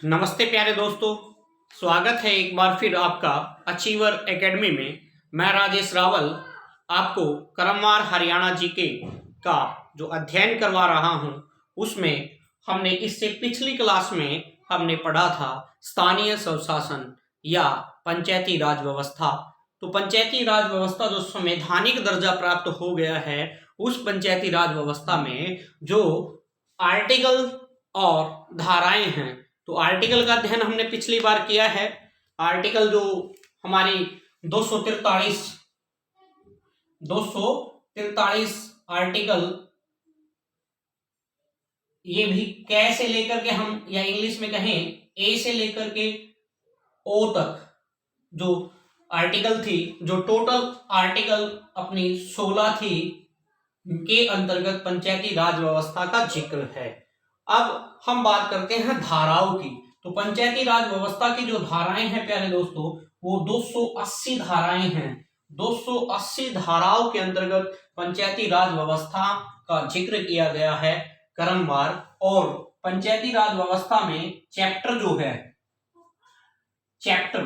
नमस्ते प्यारे दोस्तों, स्वागत है एक बार फिर आपका अचीवर एकेडमी में। मैं राजेश रावल आपको क्रमवार हरियाणा जीके का जो अध्ययन करवा रहा हूं, उसमें हमने इससे पिछली क्लास में हमने पढ़ा था स्थानीय स्वशासन या पंचायती राज व्यवस्था। तो पंचायती राज व्यवस्था जो संवैधानिक दर्जा प्राप्त हो गया है, उस पंचायती राज व्यवस्था में जो आर्टिकल और धाराएं हैं, तो आर्टिकल का अध्ययन हमने पिछली बार किया है। आर्टिकल जो हमारी 243 आर्टिकल, ये भी कैसे लेकर के हम, या इंग्लिश में कहें ए से लेकर के ओ तक जो आर्टिकल थी, जो टोटल आर्टिकल अपनी 16 थी, के अंतर्गत पंचायती राज व्यवस्था का जिक्र है। अब हम बात करते हैं धाराओं की। तो पंचायती राज व्यवस्था की जो धाराएं हैं प्यारे दोस्तों, वो 280 धाराएं हैं। 280 धाराओं के अंतर्गत पंचायती राज व्यवस्था का जिक्र किया गया है क्रमवार। और पंचायती राज व्यवस्था में चैप्टर जो है, चैप्टर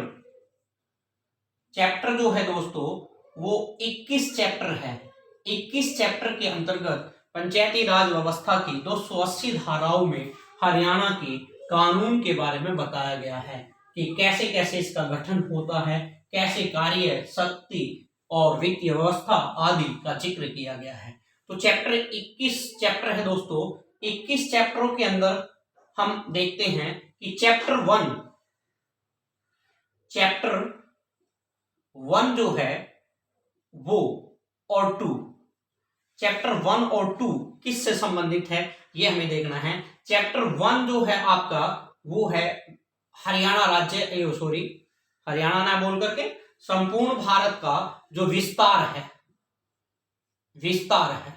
जो है दोस्तों, वो 21 चैप्टर है। 21 चैप्टर के अंतर्गत पंचायती राज व्यवस्था की 280 धाराओं में हरियाणा के कानून के बारे में बताया गया है कि कैसे कैसे इसका गठन होता है, कैसे कार्य, शक्ति और वित्तीय व्यवस्था आदि का जिक्र किया गया है। तो चैप्टर 21 चैप्टर है दोस्तों। 21 चैप्टरों के अंदर हम देखते हैं कि चैप्टर 1 जो है वो और 2, चैप्टर 1 और 2 किससे संबंधित है, ये हमें देखना है। चैप्टर 1 जो है आपका, वो है हरियाणा राज्य, हरियाणा ना बोल करके संपूर्ण भारत का जो विस्तार है,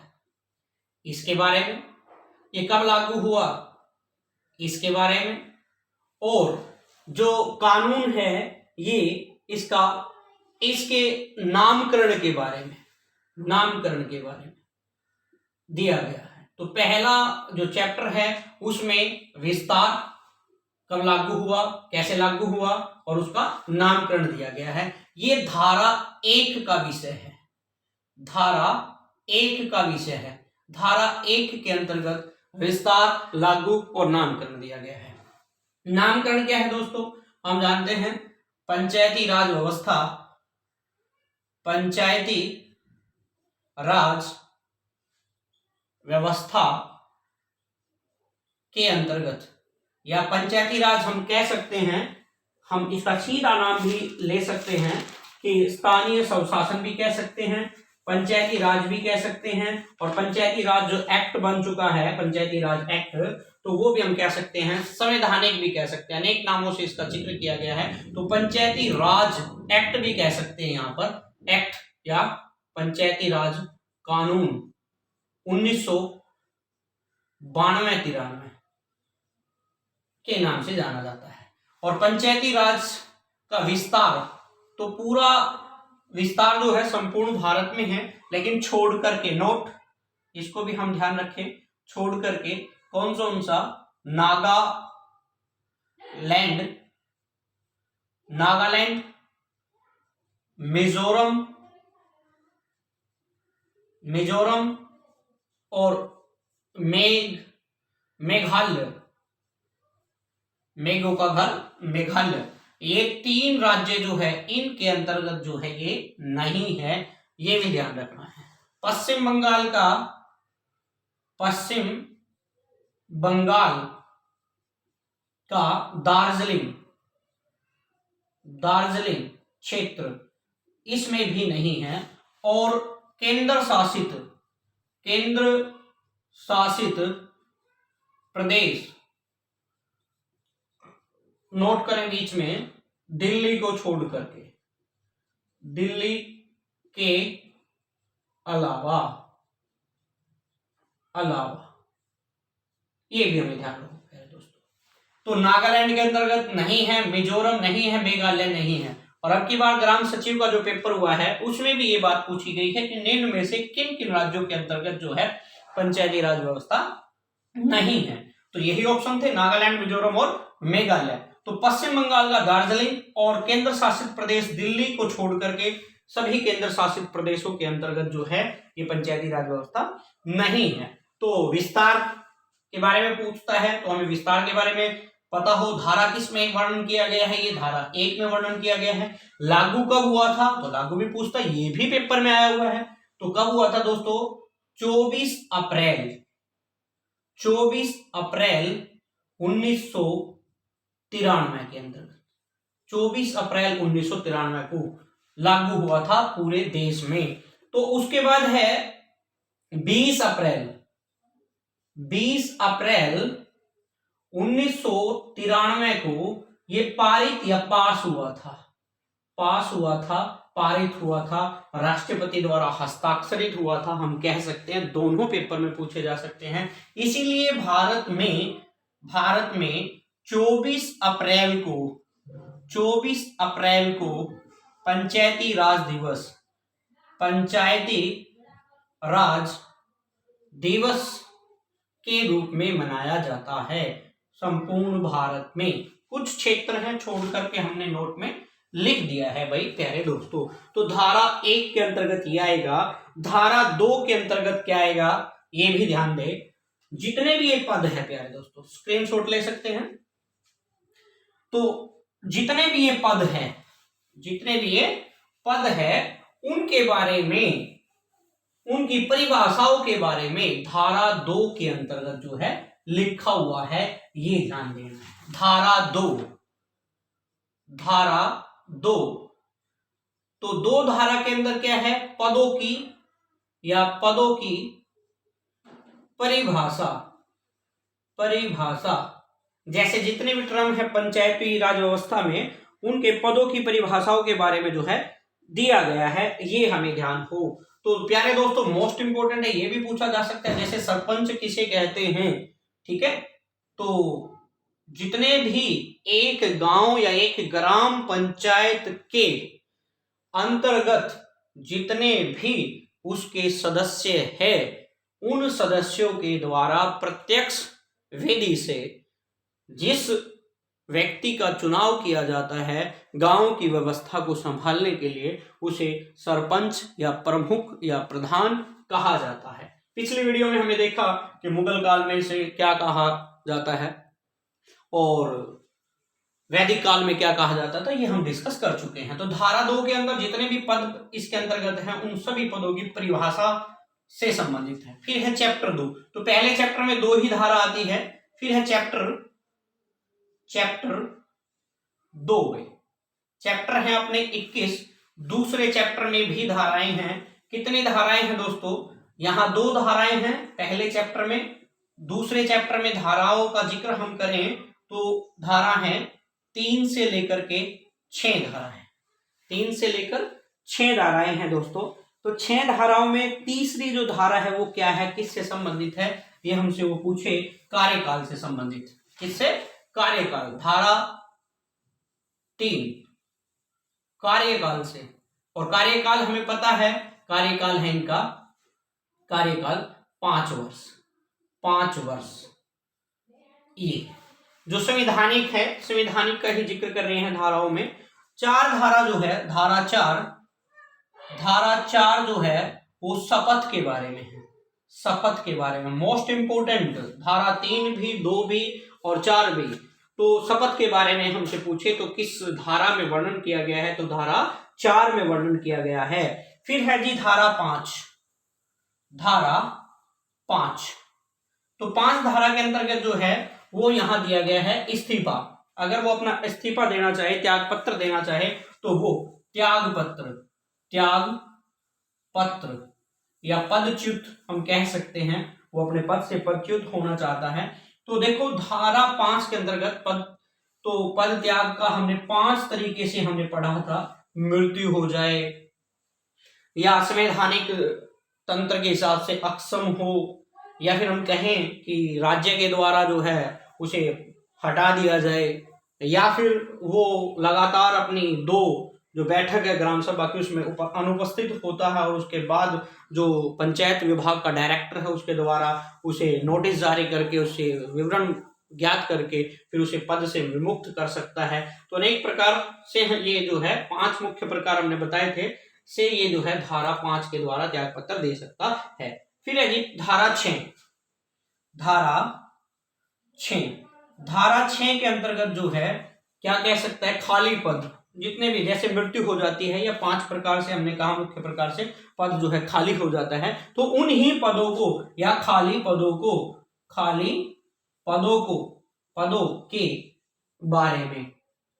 इसके बारे में, ये कब लागू हुआ इसके बारे में, और जो कानून है ये इसके नामकरण के बारे में दिया गया है। तो पहला जो चैप्टर है उसमें विस्तार कब लागू हुआ, कैसे लागू हुआ और उसका नामकरण दिया गया है। ये धारा 1 का विषय है। धारा 1 के अंतर्गत विस्तार, लागू और नामकरण दिया गया है। नामकरण क्या है दोस्तों, हम जानते हैं पंचायती राज व्यवस्था के अंतर्गत, या पंचायती राज हम कह सकते हैं, हम इसका सीधा नाम भी ले सकते हैं कि स्थानीय स्वशासन भी कह सकते हैं, पंचायती राज भी कह सकते हैं, और पंचायती राज जो एक्ट बन चुका है, पंचायती राज एक्ट, तो वो भी हम कह सकते हैं, संवैधानिक भी कह सकते हैं। अनेक नामों से इसका जिक्र किया गया है। तो पंचायती राज एक्ट भी कह सकते हैं यहाँ पर, एक्ट या पंचायती राज कानून 1992-93 के नाम से जाना जाता है। और पंचायती राज का विस्तार, तो पूरा विस्तार जो है संपूर्ण भारत में है, लेकिन छोड़ करके, नोट इसको भी हम ध्यान रखें, छोड़ करके कौन सा नागालैंड, मिजोरम और मेघालय, ये 3 राज्य जो है, इनके अंतर्गत जो है ये नहीं है, ये भी ध्यान रखना है। पश्चिम बंगाल का दार्जिलिंग क्षेत्र इसमें भी नहीं है। और केंद्र शासित प्रदेश, नोट करें बीच में, दिल्ली को छोड़ करके, दिल्ली के अलावा ये भी हमें ध्यान रखना है दोस्तों। तो नागालैंड के अंतर्गत नहीं है, मिजोरम नहीं है, मेघालय नहीं है। और अब की बार ग्राम सचिव का जो पेपर हुआ है, उसमें भी ये बात पूछी गई है कि निम्न में से किन किन राज्यों के अंतर्गत जो है पंचायती राज व्यवस्था नहीं है। तो यही ऑप्शन थे, नागालैंड, मिजोरम और मेघालय। तो पश्चिम बंगाल का दार्जिलिंग और केंद्र शासित प्रदेश दिल्ली को छोड़ करके सभी केंद्र शासित प्रदेशों के अंतर्गत जो है ये पंचायती राज व्यवस्था नहीं है। तो विस्तार के बारे में पूछता है तो हमें विस्तार के बारे में पता हो। धारा किस में वर्णन किया गया है, ये धारा 1 में वर्णन किया गया है। लागू कब हुआ था, तो लागू भी पूछता है, ये भी पेपर में आया हुआ है। तो कब हुआ था दोस्तों, 24 अप्रैल 1993 के अंतर्गत 24 अप्रैल 1993 को लागू हुआ था पूरे देश में। तो उसके बाद है 20 अप्रैल 1993 को ये पारित या पास हुआ था, पारित हुआ था, राष्ट्रपति द्वारा हस्ताक्षरित हुआ था। हम कह सकते हैं दोनों पेपर में पूछे जा सकते हैं। इसीलिए भारत में 24 अप्रैल को पंचायती राज दिवस के रूप में मनाया जाता है संपूर्ण भारत में। कुछ क्षेत्र हैं छोड़ करके हमने नोट में लिख दिया है भाई प्यारे दोस्तों। तो धारा 1 के अंतर्गत ये आएगा। धारा 2 के अंतर्गत क्या आएगा ये भी ध्यान दे। जितने भी ये पद है प्यारे दोस्तों, स्क्रीनशॉट ले सकते हैं। तो जितने भी ये पद है उनके बारे में, उनकी परिभाषाओं के बारे में धारा 2 के अंतर्गत जो है लिखा हुआ है, ये ध्यान देना। धारा 2 तो 2 धारा के अंदर क्या है, पदों की परिभाषा। जैसे जितने भी टर्म है पंचायती राज व्यवस्था में, उनके पदों की परिभाषाओं के बारे में जो है दिया गया है, ये हमें ध्यान हो। तो प्यारे दोस्तों मोस्ट इंपोर्टेंट है, ये भी पूछा जा सकता है जैसे सरपंच किसे कहते हैं, ठीक है। तो जितने भी एक गांव या एक ग्राम पंचायत के अंतर्गत जितने भी उसके सदस्य हैं, उन सदस्यों के द्वारा प्रत्यक्ष विधि से जिस व्यक्ति का चुनाव किया जाता है गांव की व्यवस्था को संभालने के लिए, उसे सरपंच या प्रमुख या प्रधान कहा जाता है। पिछली वीडियो में हमने देखा कि मुगल काल में इसे क्या कहा जाता है और वैदिक काल में क्या कहा जाता था, ये हम डिस्कस कर चुके हैं। तो धारा 2 के अंदर जितने भी पद इसके अंतर्गत हैं, उन सभी पदों की परिभाषा से संबंधित है। फिर है चैप्टर 2। तो पहले चैप्टर में 2 ही धारा आती है। फिर है चैप्टर 2 में चैप्टर है अपने 21। दूसरे चैप्टर में भी धाराएं हैं। कितनी धाराएं हैं दोस्तों, यहां 2 धाराएं हैं पहले चैप्टर में। दूसरे चैप्टर में धाराओं का जिक्र हम करें तो धारा है 3 से लेकर के 6 धाराएं। 3 से लेकर 6 धाराएं हैं दोस्तों। तो 6 धाराओं में तीसरी जो धारा है वो क्या है, किससे संबंधित है, ये हमसे वो पूछे, कार्यकाल से संबंधित। किससे, कार्यकाल। धारा 3 कार्यकाल से। और कार्यकाल हमें पता है, कार्यकाल है इनका, कार्यकाल 5 वर्ष। ये जो संवैधानिक है, संवैधानिक का ही जिक्र कर रहे हैं धाराओं में। 4 धारा जो है, धारा 4 जो है वो शपथ के बारे में है। शपथ के बारे में मोस्ट इंपोर्टेंट, धारा 3 भी, 2 भी और 4 भी। तो शपथ के बारे में हमसे पूछे तो किस धारा में वर्णन किया गया है, तो धारा 4 में वर्णन किया गया है। फिर है जी धारा 5। तो 5 धारा के अंतर्गत जो है वो यहां दिया गया है इस्तीफा। अगर वो अपना इस्तीफा देना चाहे, त्याग पत्र देना चाहे, तो वो त्याग पत्र या पदच्युत हम कह सकते हैं, वो अपने पद से पदच्युत होना चाहता है। तो देखो धारा 5 के अंतर्गत पद त्याग का हमने 5 तरीके से हमने पढ़ा था। मृत्यु हो जाए, या संवैधानिक तंत्र के हिसाब से अक्षम हो, या फिर हम कहें कि राज्य के द्वारा जो है उसे हटा दिया जाए, या फिर वो लगातार अपनी 2 जो बैठक है ग्राम सभा की उसमें अनुपस्थित होता है, और उसके बाद जो पंचायत विभाग का डायरेक्टर है उसके द्वारा उसे नोटिस जारी करके उससे विवरण ज्ञात करके फिर उसे पद से विमुक्त कर सकता है। तो अनेक प्रकार से ये जो है 5 मुख्य प्रकार हमने बताए थे, से ये जो है धारा 5 के द्वारा त्याग पत्र दे सकता है। फिर है जी धारा 6। धारा 6 के अंतर्गत जो है क्या कह सकता है, खाली पद जितने भी, जैसे मृत्यु हो जाती है या 5 प्रकार से हमने कहा मुख्य प्रकार से पद जो है खाली हो जाता है, तो उन्हीं पदों को या पदों के बारे में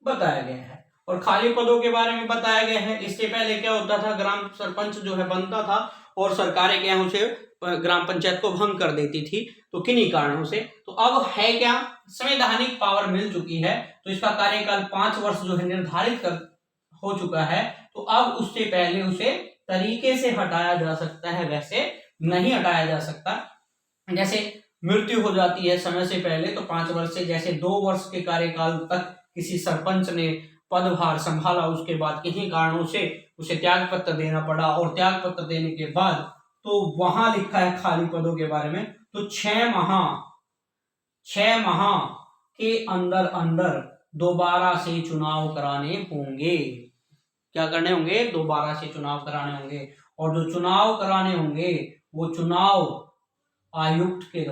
बताया गया है। और खाली पदों के बारे में बताया गया है, इससे पहले क्या होता था, ग्राम सरपंच जो है बनता था और सरकारें क्या उसे ग्राम पंचायत को भंग कर देती थी, तो किन्हीं कारणों से। तो अब है क्या, संवैधानिक पावर मिल चुकी है, तो इसका कार्यकाल 5 वर्ष जो है निर्धारित हो चुका है, तो अब उससे पहले उसे तरीके से हटाया जा सकता है, वैसे नहीं हटाया जा सकता। जैसे मृत्यु हो जाती है समय से पहले, तो 5 वर्ष से, जैसे 2 वर्ष के कार्यकाल तक किसी सरपंच ने पदभार संभाला, उसके बाद किन्हीं कारणों से उसे त्याग पत्र देना पड़ा, और त्याग पत्र देने के बाद तो वहां लिखा है खाली पदों के बारे में, तो 6 माह के अंदर दोबारा से चुनाव कराने होंगे। क्या करने होंगे, दोबारा से चुनाव कराने होंगे। और जो चुनाव कराने होंगे वो चुनाव आयुक्त के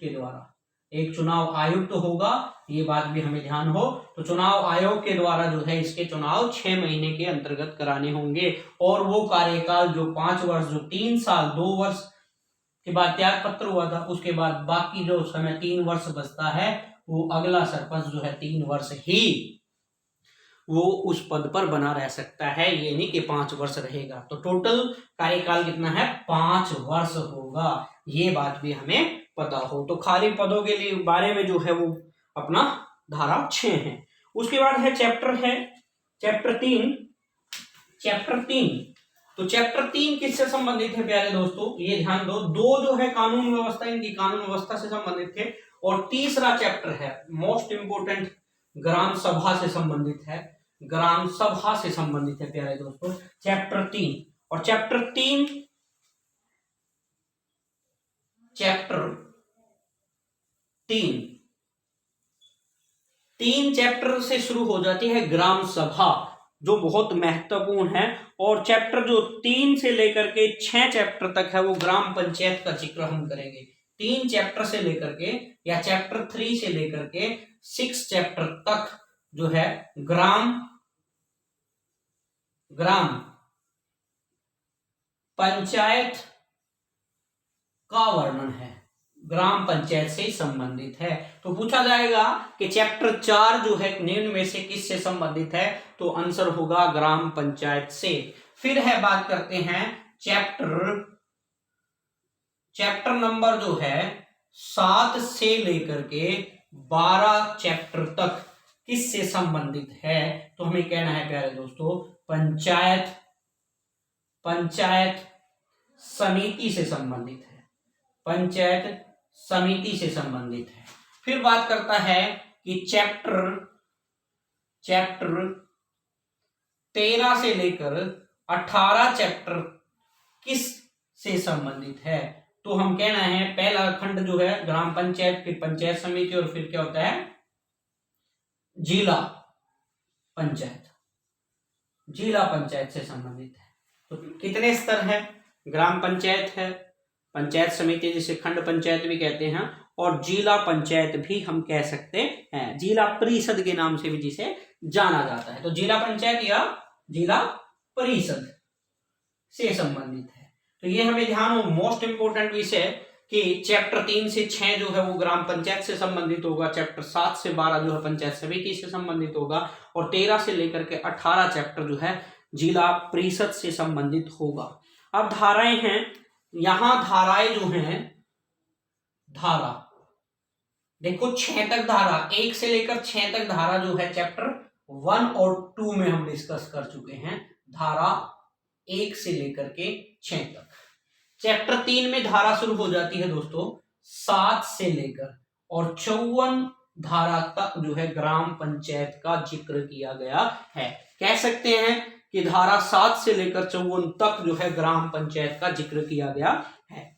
द्वारा एक चुनाव आयुक्त होगा, ये बात भी हमें ध्यान हो। तो चुनाव आयोग के द्वारा जो है इसके चुनाव 6 महीने के अंतर्गत कराने होंगे, और वो कार्यकाल जो 5 वर्ष, जो 3 साल 2 वर्ष के बाद त्याग पत्र हुआ था, उसके बाद बाकी जो समय 3 वर्ष बचता है, वो अगला सरपंच जो है 3 वर्ष ही वो उस पद पर बना रह सकता है, ये नहीं कि 5 वर्ष रहेगा। तो टोटल कार्यकाल कितना है, 5 वर्ष होगा, ये बात भी हमें पता हो। तो खाली पदों के लिए बारे में जो है वो अपना धारा 6 है। उसके बाद है चैप्टर 3। तो चैप्टर 3 किससे संबंधित है प्यारे दोस्तों, ये ध्यान दो। 2 जो है कानून व्यवस्था, इनकी कानून व्यवस्था से संबंधित थे, और तीसरा चैप्टर है मोस्ट इंपोर्टेंट, ग्राम सभा से संबंधित है, प्यारे दोस्तों चैप्टर 3। और चैप्टर 3 चैप्टर से शुरू हो जाती है ग्राम सभा, जो बहुत महत्वपूर्ण है। और चैप्टर जो 3 से लेकर के 6 चैप्टर तक है, वो ग्राम पंचायत का जिक्र हम करेंगे। 3 चैप्टर से लेकर के, या चैप्टर 3 से लेकर के 6 चैप्टर तक जो है ग्राम पंचायत का वर्णन है, ग्राम पंचायत से संबंधित है। तो पूछा जाएगा कि चैप्टर 4 जो है निम्न में से किससे संबंधित है, तो आंसर होगा ग्राम पंचायत से। फिर है, बात करते हैं चैप्टर नंबर जो है 7 से लेकर के 12 चैप्टर तक किससे संबंधित है, तो हमें कहना है प्यारे दोस्तों पंचायत समिति से संबंधित है, फिर बात करता है कि चैप्टर 13 से लेकर 18 चैप्टर किस से संबंधित है, तो हम कहना है पहला खंड जो है ग्राम पंचायत, फिर पंचायत समिति, और फिर क्या होता है जिला पंचायत से संबंधित है। तो कितने स्तर है, ग्राम पंचायत है, पंचायत समिति जिसे खंड पंचायत भी कहते हैं, और जिला पंचायत भी हम कह सकते हैं, जिला परिषद के नाम से भी जिसे जाना जाता है। तो जिला पंचायत या जिला परिषद से संबंधित है। तो ये हमें ध्यान हो, मोस्ट इंपोर्टेंट विषय कि चैप्टर 3 से 6 जो है वो ग्राम पंचायत से संबंधित होगा, चैप्टर 7 से 12 जो है पंचायत समिति से संबंधित होगा, और 13 से लेकर के 18 चैप्टर जो है जिला परिषद से संबंधित होगा। अब धाराएं हैं, यहां धाराएं जो हैं, धारा देखो 6 तक धारा, 1 से लेकर 6 तक धारा जो है चैप्टर 1 और 2 में हम डिस्कस कर चुके हैं, धारा 1 से लेकर के 6 तक। चैप्टर 3 में धारा शुरू हो जाती है दोस्तों 7 से लेकर और 54 धारा तक जो है ग्राम पंचायत का जिक्र किया गया है। कह सकते हैं कि धारा 7 से लेकर 54 तक जो है ग्राम पंचायत का जिक्र किया गया है।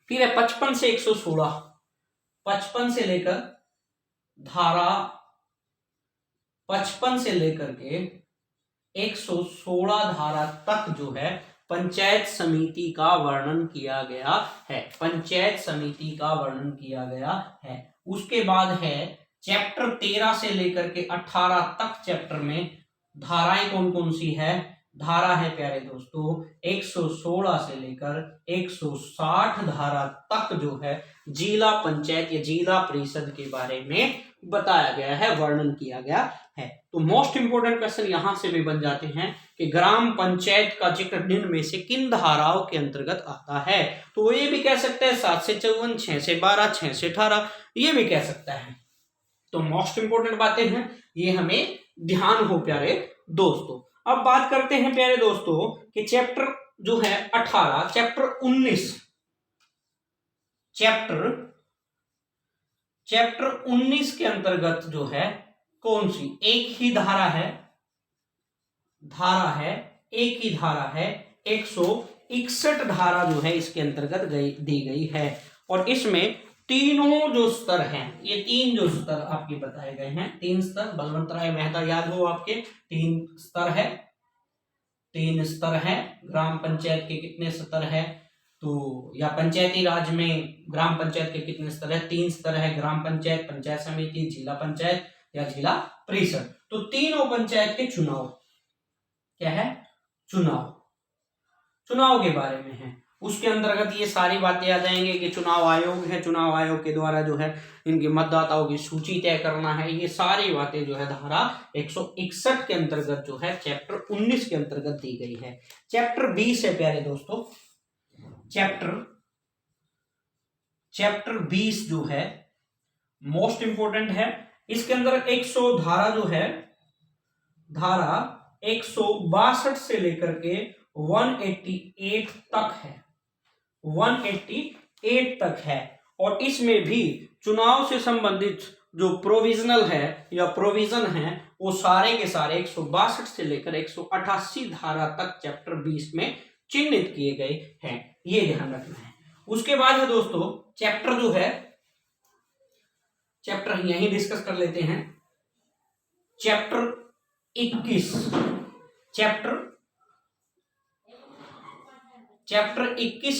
फिर है 55 से 116, 55 से लेकर धारा 55 से लेकर के 116 धारा तक जो है पंचायत समिति का वर्णन किया गया है। पंचायत समिति का वर्णन किया गया है। उसके बाद है चैप्टर 13 से लेकर के 18 तक चैप्टर में धाराएं कौन कौन सी है। धारा है प्यारे दोस्तों 116 से लेकर 160 धारा तक जो है जिला पंचायत या जिला परिषद के बारे में बताया गया है, वर्णन किया गया है। तो मोस्ट इंपोर्टेंट क्वेश्चन यहां से भी बन जाते हैं कि ग्राम पंचायत का जिक्र निम्न में से किन धाराओं के अंतर्गत आता है। तो वो ये भी कह सकता है 7 से 54, 6 से 12, 6 से 18, ये भी कह सकता है। तो मोस्ट इंपोर्टेंट बातें हैं, ये हमें ध्यान हो प्यारे दोस्तों। अब बात करते हैं प्यारे दोस्तों कि चैप्टर जो है 18, चैप्टर 19 के अंतर्गत जो है कौन सी एक ही धारा है, एक ही धारा है 161 धारा जो है इसके अंतर्गत दी गई है। और इसमें तीनों जो स्तर हैं, ये 3 जो स्तर आपके बताए गए हैं, 3 स्तर, बलवंत राय मेहता याद हो आपके, 3 स्तर है। ग्राम पंचायत के कितने स्तर है, तो या पंचायती राज में ग्राम पंचायत के कितने स्तर है, 3 स्तर है, ग्राम पंचायत, पंचायत समिति, जिला पंचायत या जिला परिषद। तो तीनों पंचायत के चुनाव क्या है, चुनाव के बारे में है। उसके अंतर्गत ये सारी बातें आ जाएंगे कि चुनाव आयोग है, चुनाव आयोग के द्वारा जो है इनके मतदाताओं की सूची तय करना है। ये सारी बातें जो है धारा 161 के अंतर्गत जो है चैप्टर 19 के अंतर्गत दी गई है। चैप्टर 20 है प्यारे दोस्तों, चैप्टर 20 जो है मोस्ट इंपोर्टेंट है। इसके अंदर 100 धारा जो है, धारा 162 से लेकर के 188 तक है, 188 तक है। और इसमें भी चुनाव से संबंधित जो प्रोविजनल है या प्रोविजन है वो सारे के सारे 162 से लेकर 188 धारा तक चैप्टर 20 में चिन्हित किए गए हैं, ये ध्यान रखना है। उसके बाद है दोस्तों चैप्टर जो है, चैप्टर यहीं डिस्कस कर लेते हैं। चैप्टर 21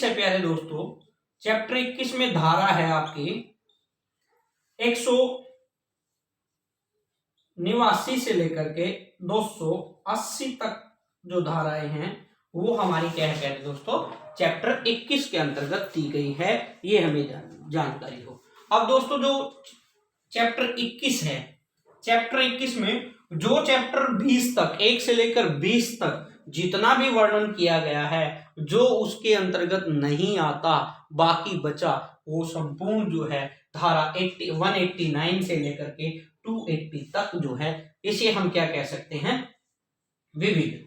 है प्यारे दोस्तों। चैप्टर 21 में धारा है आपकी 189 से लेकर के 280 तक जो धाराएं हैं वो हमारी क्या है प्यारे दोस्तों, चैप्टर 21 के अंतर्गत दी गई है, ये हमें जानकारी हो। अब दोस्तों जो चैप्टर 21 है, चैप्टर 21 में जो चैप्टर 20 तक 1 से लेकर 20 तक जितना भी वर्णन किया गया है, जो उसके अंतर्गत नहीं आता बाकी बचा, वो संपूर्ण जो है धारा 189 से लेकर के 280 तक जो है इसे हम क्या कह सकते हैं, विविध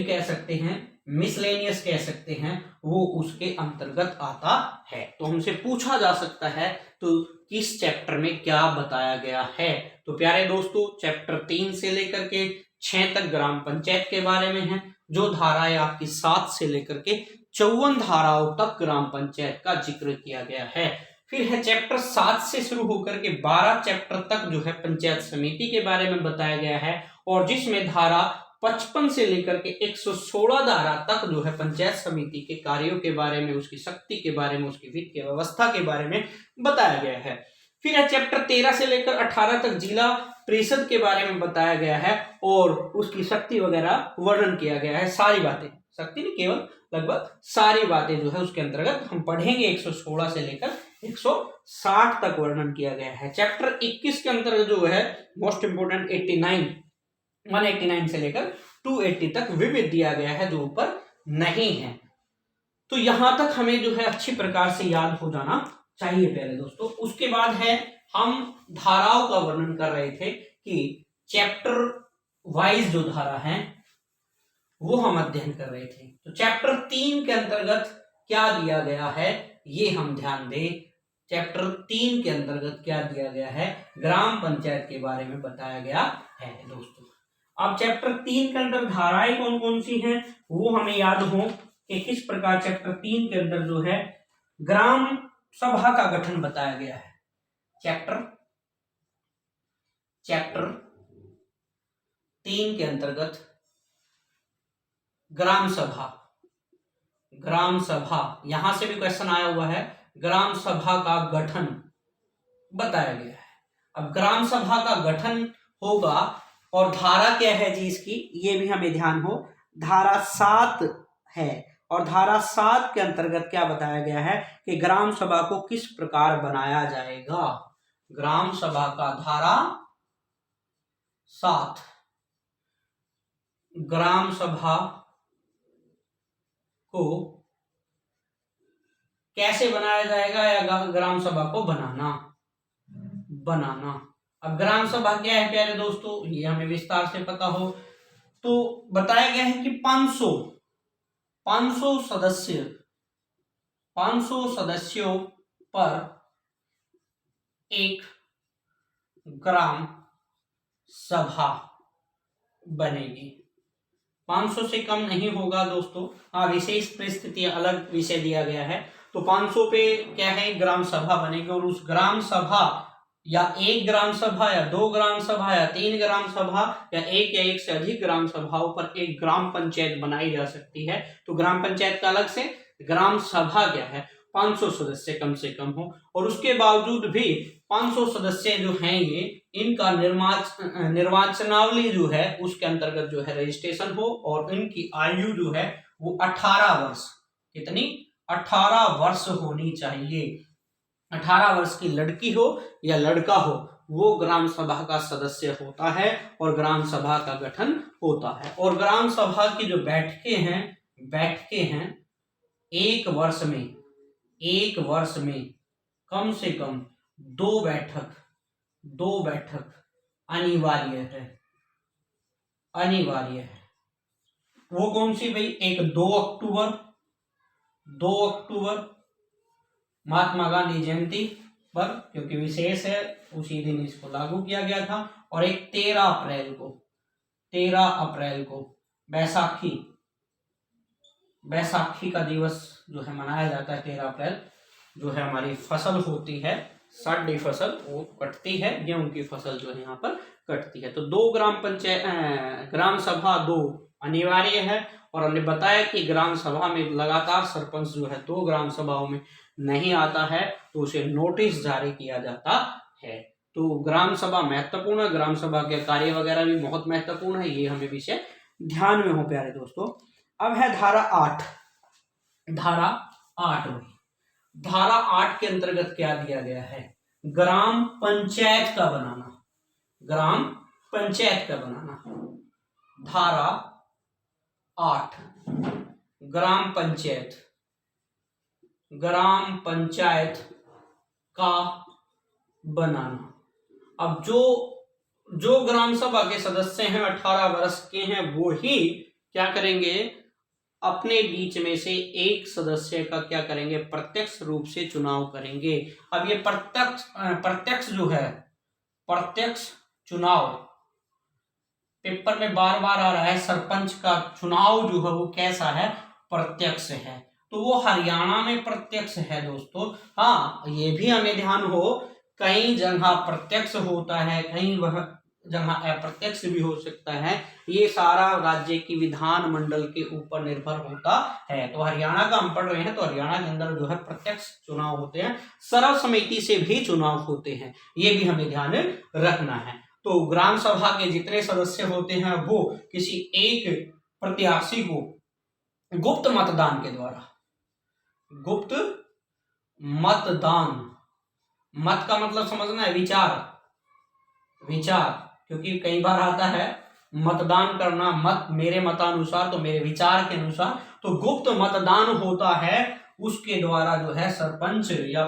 कह सकते हैं, मिसलेनियस कह सकते हैं, वो उसके अंतर्गत आता है। तो हमसे पूछा जा सकता है तो किस चैप्टर में क्या बताया गया है। तो प्यारे दोस्तों चैप्टर 3 से लेकर के 6 तक ग्राम पंचायत के बारे में है, जो धाराएं आपकी 7 से लेकर के 54 धाराओं तक ग्राम पंचायत का जिक्र किया गया है। फिर है चैप्टर 7 से शुरू होकर के 12 चैप्टर तक जो है पंचायत समिति के बारे में बताया गया है, और जिसमें धारा 55 से लेकर के 116 धारा तक जो है पंचायत समिति के कार्यों के बारे में, उसकी शक्ति के बारे में, उसकी वित्तीय व्यवस्था के बारे में बताया गया है। फिर है चैप्टर 13 से लेकर 18 तक जिला परिषद के बारे में बताया गया है और उसकी शक्ति वगैरह वर्णन किया गया है। सारी बातें, शक्ति नहीं केवल, लगभग सारी बातें जो है उसके अंतर्गत हम पढ़ेंगे। 116 से लेकर 160 तक वर्णन किया गया है। चैप्टर 21 के अंतर्गत जो है मोस्ट इंपोर्टेंट 189 से लेकर 280 तक विविध दिया गया है, जो ऊपर नहीं है। तो यहां तक हमें जो है अच्छी प्रकार से याद हो जाना चाहिए प्यारे दोस्तों। उसके बाद है हम धाराओं का वर्णन कर रहे थे कि चैप्टर वाइज जो धारा है वो हम अध्ययन कर रहे थे। तो चैप्टर 3 के अंतर्गत क्या दिया गया है ये हम ध्यान दें। चैप्टर 3 के अंतर्गत क्या दिया गया है, ग्राम पंचायत के बारे में बताया गया है दोस्तों। अब चैप्टर 3 के अंदर धाराएं कौन कौन सी हैं वो हमें याद हो कि किस प्रकार चैप्टर 3 के अंदर जो है ग्राम सभा का गठन बताया गया है। चैप्टर 3 के अंतर्गत ग्राम सभा, यहां से भी क्वेश्चन आया हुआ है। ग्राम सभा का गठन बताया गया है। अब ग्राम सभा का गठन होगा और धारा क्या है जी इसकी, ये भी हमें ध्यान हो। धारा 7 है और धारा 7 के अंतर्गत क्या बताया गया है कि ग्राम सभा को किस प्रकार बनाया जाएगा। ग्राम सभा का धारा 7, ग्राम सभा को कैसे बनाया जाएगा या ग्राम सभा को बनाना। अब ग्राम सभा क्या है प्यारे दोस्तों, ये हमें विस्तार से पता हो। तो बताया गया है कि 500 सदस्यों पर एक ग्राम सभा बनेगी। 500 से कम नहीं होगा दोस्तों। हाँ, विशेष परिस्थिति अलग विषय दिया गया है। तो 500 पे क्या है, ग्राम सभा बनेगी और उस ग्राम सभा या एक ग्राम सभा या 2 ग्राम सभा या 3 ग्राम सभा या एक से अधिक ग्राम सभाओं पर एक ग्राम पंचायत बनाई जा सकती है। तो ग्राम पंचायत का अलग से, ग्राम सभा क्या है 500 सदस्य कम से कम हो और उसके बावजूद भी 500 सदस्य जो हैं ये इनका निर्वाचनावली जो है उसके अंतर्गत जो है रजिस्ट्रेशन हो और इनकी आयु जो है वो 18 वर्ष, कितनी 18 वर्ष होनी चाहिए। 18 वर्ष की लड़की हो या लड़का हो वो ग्राम सभा का सदस्य होता है और ग्राम सभा का गठन होता है। और ग्राम सभा की जो बैठकें हैं एक वर्ष में कम से कम 2 बैठक अनिवार्य है। वो कौन सी भाई, एक 2 अक्टूबर महात्मा गांधी जयंती पर, क्योंकि विशेष है उसी दिन इसको लागू किया गया था, और एक 13 अप्रैल को बैसाखी का दिवस जो है मनाया जाता है। 13 अप्रैल जो है हमारी फसल होती है, साड़ी फसल वो कटती है, गेहूं की फसल जो है यहाँ पर कटती है। तो 2 ग्राम सभा 2 अनिवार्य है। और हमने बताया कि ग्राम सभा में लगातार सरपंच जो है 2 ग्राम सभाओं में नहीं आता है तो उसे नोटिस जारी किया जाता है। तो ग्राम सभा महत्वपूर्ण है, ग्राम सभा के कार्य वगैरह भी बहुत महत्वपूर्ण है, ये हमें विषय ध्यान में हो प्यारे दोस्तों। अब है धारा 8 धारा 8 के अंतर्गत क्या दिया गया है, ग्राम पंचायत का बनाना। धारा 8 ग्राम पंचायत का बनाना। अब जो ग्राम सभा के सदस्य हैं 18 वर्ष के हैं वो ही क्या करेंगे, अपने बीच में से एक सदस्य का क्या करेंगे, प्रत्यक्ष रूप से चुनाव करेंगे। अब ये प्रत्यक्ष जो है, प्रत्यक्ष चुनाव पेपर में बार बार आ रहा है, सरपंच का चुनाव जो है वो कैसा है, प्रत्यक्ष है। तो वो हरियाणा में प्रत्यक्ष है दोस्तों। हाँ, ये भी हमें ध्यान हो, कई जगह प्रत्यक्ष होता है, कई वह जगह अप्रत्यक्ष भी हो सकता है। ये सारा राज्य की विधान मंडल के ऊपर निर्भर होता है। तो हरियाणा का हम पढ़ रहे हैं तो हरियाणा के अंदर जो है प्रत्यक्ष चुनाव होते हैं, सर्वसम्मति से भी चुनाव होते हैं, ये भी हमें ध्यान रखना है। तो ग्राम सभा के जितने सदस्य होते हैं वो किसी एक प्रत्याशी को गुप्त मतदान के द्वारा, गुप्त मतदान, मत का मतलब समझना है विचार, क्योंकि कई बार आता है मतदान करना, मत मेरे मतानुसार तो मेरे विचार के अनुसार, तो गुप्त मतदान होता है, उसके द्वारा जो है सरपंच या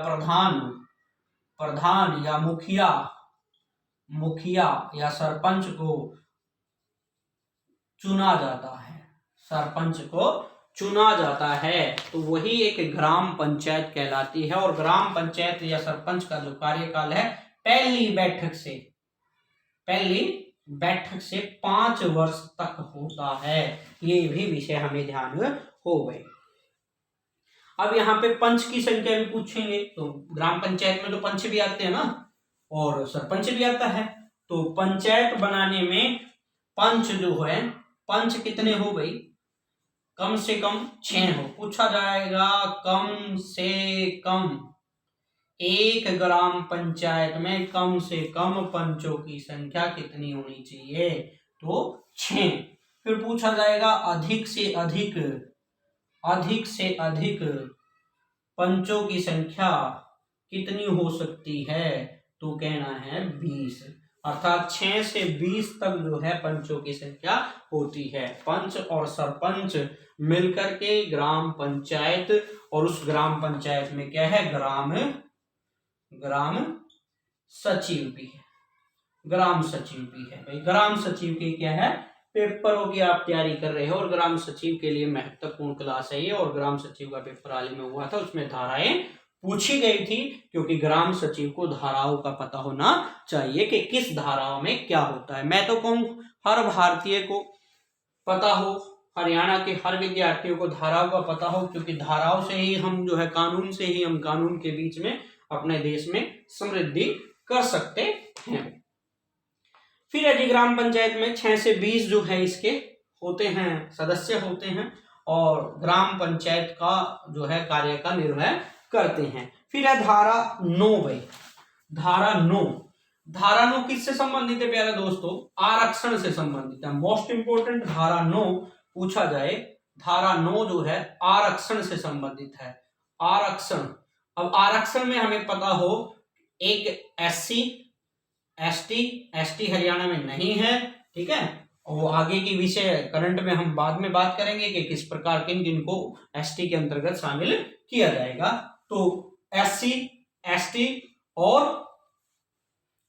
प्रधान या मुखिया या सरपंच को चुना जाता है। तो वही एक ग्राम पंचायत कहलाती है। और ग्राम पंचायत या सरपंच का जो कार्यकाल है पहली बैठक से 5 वर्ष तक होता है। ये भी विषय हमें ध्यान हो गए। अब यहाँ पे पंच की संख्या भी पूछेंगे, तो ग्राम पंचायत में तो पंच भी आते हैं ना और सरपंच भी आता है। तो पंचायत बनाने में पंच जो है, पंच कितने हो भाई, कम से कम 6 हो। पूछा जाएगा कम से कम एक ग्राम पंचायत में कम से कम पंचों की संख्या कितनी होनी चाहिए, तो 6। फिर पूछा जाएगा अधिक से अधिक पंचों की संख्या कितनी हो सकती है, तो कहना है 20। अर्थात 6 से 20 तक जो है पंचों की संख्या होती है। पंच और सरपंच मिलकर के ग्राम पंचायत, और उस ग्राम पंचायत में क्या है, ग्राम सचिव भी है। ग्राम सचिव भी है भाई। ग्राम सचिव के क्या है, पेपरों की आप तैयारी कर रहे हो और ग्राम सचिव के लिए महत्वपूर्ण क्लास है ये। और ग्राम सचिव का पेपर हाल ही में हुआ था, उसमें धाराएं पूछी गई थी, क्योंकि ग्राम सचिव को धाराओं का पता होना चाहिए कि किस धाराओं में क्या होता है। मैं तो कहूं हर भारतीय को पता हो, हरियाणा के हर विद्यार्थियों को धाराओं का पता हो, क्योंकि धाराओं से ही हम जो है, कानून से ही हम कानून के बीच में अपने देश में समृद्धि कर सकते हैं। फिर यदि ग्राम पंचायत में 6 से 20 जो है इसके होते हैं, सदस्य होते हैं, और ग्राम पंचायत का जो है कार्य का निर्वहन करते हैं। फिर है धारा 9 भाई। धारा 9 किससे संबंधित है प्यारे दोस्तों, आरक्षण से संबंधित है। मोस्ट इंपोर्टेंट धारा 9 पूछा जाए, धारा 9 जो है आरक्षण से संबंधित है। आरक्षण, अब आरक्षण में हमें पता हो, एक एससी एसटी हरियाणा में नहीं है, ठीक है। और वो आगे की विषय करंट में हम बाद में बात करेंगे कि किस प्रकार किन को एसटी के अंतर्गत शामिल किया जाएगा। तो एससी, एसटी और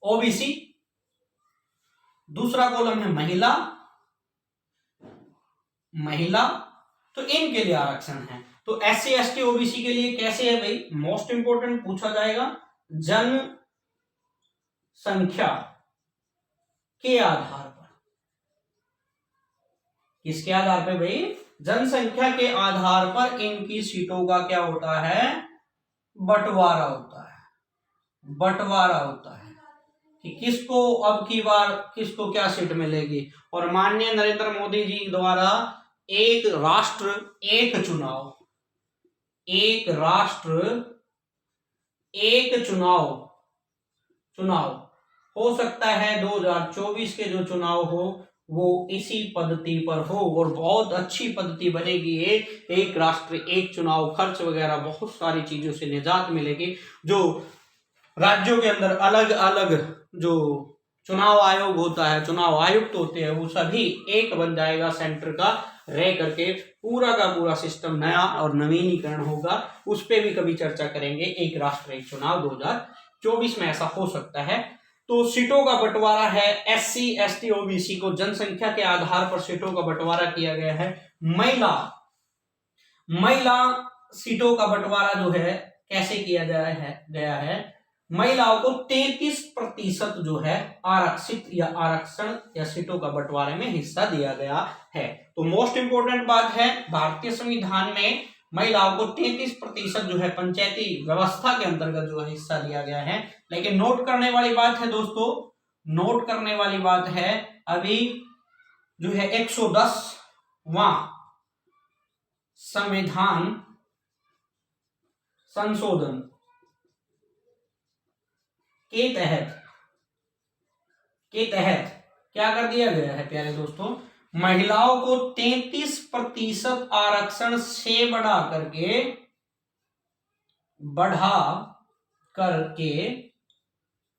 ओबीसी। दूसरा कॉलम है महिला, तो इनके लिए आरक्षण है। तो एससी, एसटी, ओबीसी के लिए कैसे है भाई, मोस्ट इंपोर्टेंट पूछा जाएगा, जनसंख्या के आधार पर। किसके आधार पर भाई, जनसंख्या के आधार पर इनकी सीटों का क्या होता है, बंटवारा होता है कि किसको अब की बार किसको क्या सीट मिलेगी। और माननीय नरेंद्र मोदी जी द्वारा एक राष्ट्र एक चुनाव हो सकता है 2024 के जो चुनाव हो वो इसी पद्धति पर हो, और बहुत अच्छी पद्धति बनेगी। एक राष्ट्र एक चुनाव, खर्च वगैरह बहुत सारी चीजों से निजात मिलेगी। जो राज्यों के अंदर अलग अलग जो चुनाव आयोग होता है, चुनाव आयुक्त होते हैं, वो सभी एक बन जाएगा, सेंटर का रह करके पूरा का पूरा सिस्टम नया और नवीनीकरण होगा। उस पर भी कभी चर्चा करेंगे। एक राष्ट्र एक चुनाव 2024 में ऐसा हो सकता है। तो सीटों का बंटवारा है, एससी, एसटी, ओबीसी को जनसंख्या के आधार पर सीटों का बंटवारा किया गया है। महिला सीटों का बंटवारा जो है कैसे किया गया है, महिलाओं को 33% जो है आरक्षित या आरक्षण या सीटों का बंटवारे में हिस्सा दिया गया है। तो मोस्ट इंपोर्टेंट बात है, भारतीय संविधान में महिलाओं को 33% जो है पंचायती व्यवस्था के अंतर्गत जो है हिस्सा दिया गया है। लेकिन नोट करने वाली बात है दोस्तों, नोट करने वाली बात है, अभी जो है 110वां संविधान संशोधन के तहत क्या कर दिया गया है प्यारे दोस्तों, महिलाओं को 33% आरक्षण से बढ़ा करके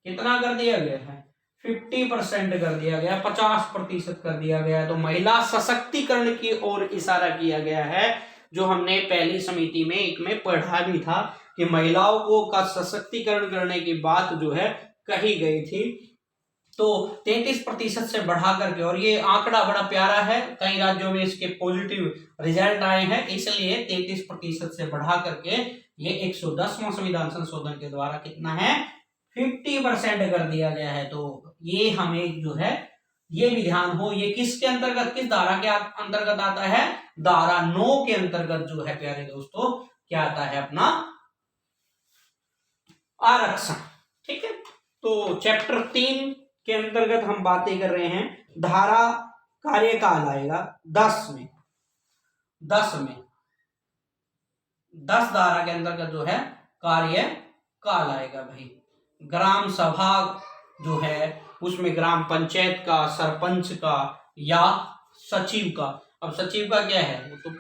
कितना कर दिया गया है, 50% कर दिया गया, 50% कर दिया गया। तो महिला सशक्तिकरण की ओर इशारा किया गया है, जो हमने पहली समिति में एक में पढ़ा भी था कि महिलाओं को का सशक्तिकरण करने की बात जो है कही गई थी। तो 33% से बढ़ा करके, और ये आंकड़ा बड़ा प्यारा है, कई राज्यों में इसके पॉजिटिव रिजल्ट आए हैं, इसलिए 33% से बढ़ा करके ये 110वां संविधान संशोधन के द्वारा कितना है, 50% कर दिया गया है। तो ये हमें जो है ये भी ध्यान हो, ये किसके अंतर्गत, किस धारा के अंतर्गत आता है, धारा 9 के अंतर्गत जो है प्यारे दोस्तों क्या आता है अपना आरक्षण। ठीक है, तो चैप्टर 3 के अंतर्गत हम बातें कर रहे हैं। धारा कार्यकाल आएगा 10 में 10 धारा के अंतर्गत जो है कार्यकाल आएगा भाई। ग्राम सभा जो है उसमें ग्राम पंचायत का, सरपंच का या सचिव का। अब सचिव का क्या है, वो तो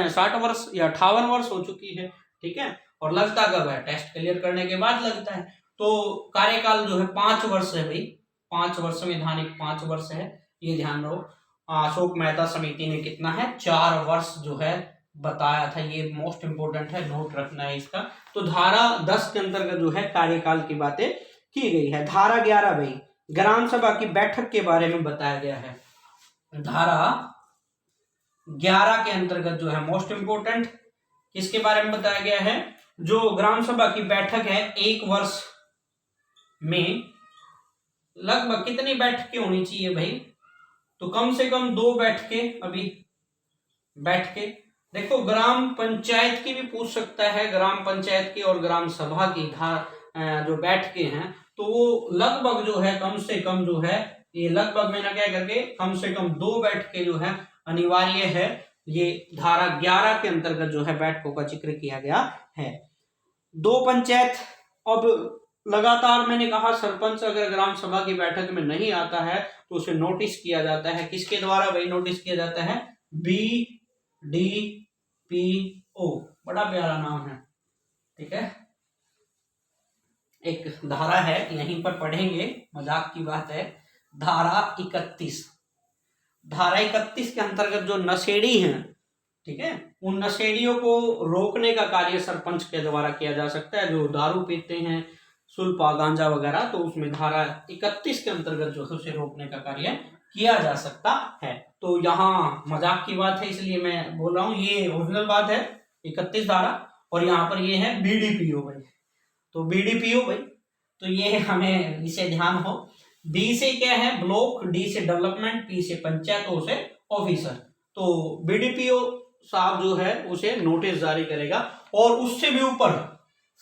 60 वर्ष या 58 वर्ष हो चुकी है। ठीक है, और लगता कब है, टेस्ट क्लियर करने के बाद लगता है। तो कार्यकाल जो है 5 वर्ष है भाई, 5 वर्ष, संवैधानिक 5 वर्ष है, ये ध्यान रहो। अशोक मेहता समिति ने कितना है, 4 वर्ष जो है बताया था। ये मोस्ट इंपोर्टेंट है, नोट रखना है इसका। तो धारा 10 के अंतर्गत जो है कार्यकाल की बातें की गई है। धारा 11 भाई ग्राम सभा की बैठक के बारे में बताया गया है। धारा 11 के अंतर्गत जो है मोस्ट इंपोर्टेंट किसके बारे में बताया गया है, जो ग्राम सभा की बैठक है 1 वर्ष में लगभग कितनी बैठकें होनी चाहिए भाई, तो कम से कम 2 बैठकें। अभी बैठकें देखो, ग्राम पंचायत की भी पूछ सकता है, ग्राम पंचायत की और ग्राम सभा की जो बैठकें हैं, तो वो लगभग जो है कम से कम जो है, ये लगभग मैंने क्या करके कम से कम 2 बैठकें जो है अनिवार्य है। ये धारा 11 के अंतर्गत जो है बैठकों का जिक्र किया गया है। 2 पंचायत, अब लगातार मैंने कहा सरपंच अगर ग्राम सभा की बैठक में नहीं आता है तो उसे नोटिस किया जाता है। किसके द्वारा भाई नोटिस किया जाता है, BDPO, बड़ा प्यारा नाम है। ठीक है, एक धारा है, यहीं पर पढ़ेंगे, मजाक की बात है। धारा 31 के अंतर्गत जो नशेड़ी हैं, ठीक है, उन नशेड़ियों को रोकने का कार्य सरपंच के द्वारा किया जा सकता है। जो दारू पीते हैं, सुल्फा गांजा वगैरह, तो उसमें धारा 31 के अंतर्गत जो है उसे रोकने का कार्य किया जा सकता है। तो यहाँ मजाक की बात है इसलिए मैं बोल रहा हूँ, ये ओरिजिनल बात है 31 धारा, और यहाँ पर ये है BDPO भाई। तो BDPO भाई, तो ये हमें इसे ध्यान हो। B से क्या है ब्लॉक, D से डेवलपमेंट, P से पंचायत, O से ऑफिसर। तो BDPO साहब जो है उसे नोटिस जारी करेगा, और उससे भी ऊपर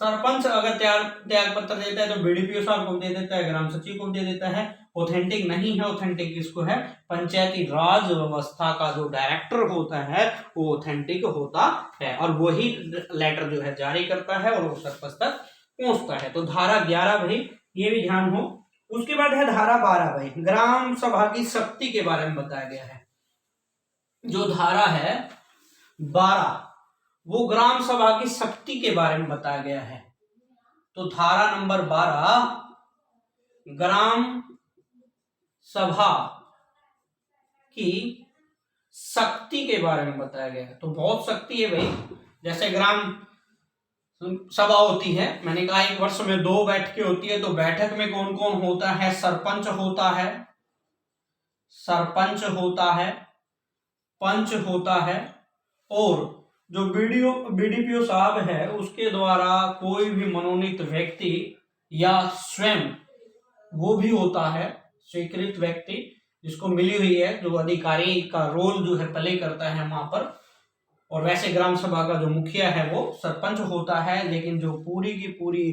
सरपंच अगर त्याग पत्र देता है तो BDPO साहब को दे देता है, ग्राम सचिव को दे देता है। ऑथेंटिक नहीं है, ऑथेंटिक किसको है, पंचायती राज व्यवस्था का जो डायरेक्टर होता है वो ऑथेंटिक होता है, और वही लेटर जो है जारी करता है और वो सरपंच तक पहुंचता है। तो धारा 11 भाई ये भी ध्यान हो। उसके बाद है धारा 12 भाई, ग्राम सभा की शक्ति के बारे में बताया गया है। जो धारा है 12 वो ग्राम सभा की शक्ति के बारे में बताया गया है। तो धारा नंबर 12 ग्राम सभा की शक्ति के बारे में बताया गया है। तो बहुत शक्ति है भाई, जैसे ग्राम सभा होती है, मैंने कहा 1 वर्ष में 2 बैठकें होती है। तो बैठक में कौन कौन होता है, सरपंच होता है, पंच होता है, और जो BDPO साहब है उसके द्वारा कोई भी मनोनीत व्यक्ति या स्वयं वो भी होता है, स्वीकृत व्यक्ति जिसको मिली हुई है, जो अधिकारी का रोल जो है प्ले करता है वहां पर। और वैसे ग्राम सभा का जो मुखिया है वो सरपंच होता है, लेकिन जो पूरी की पूरी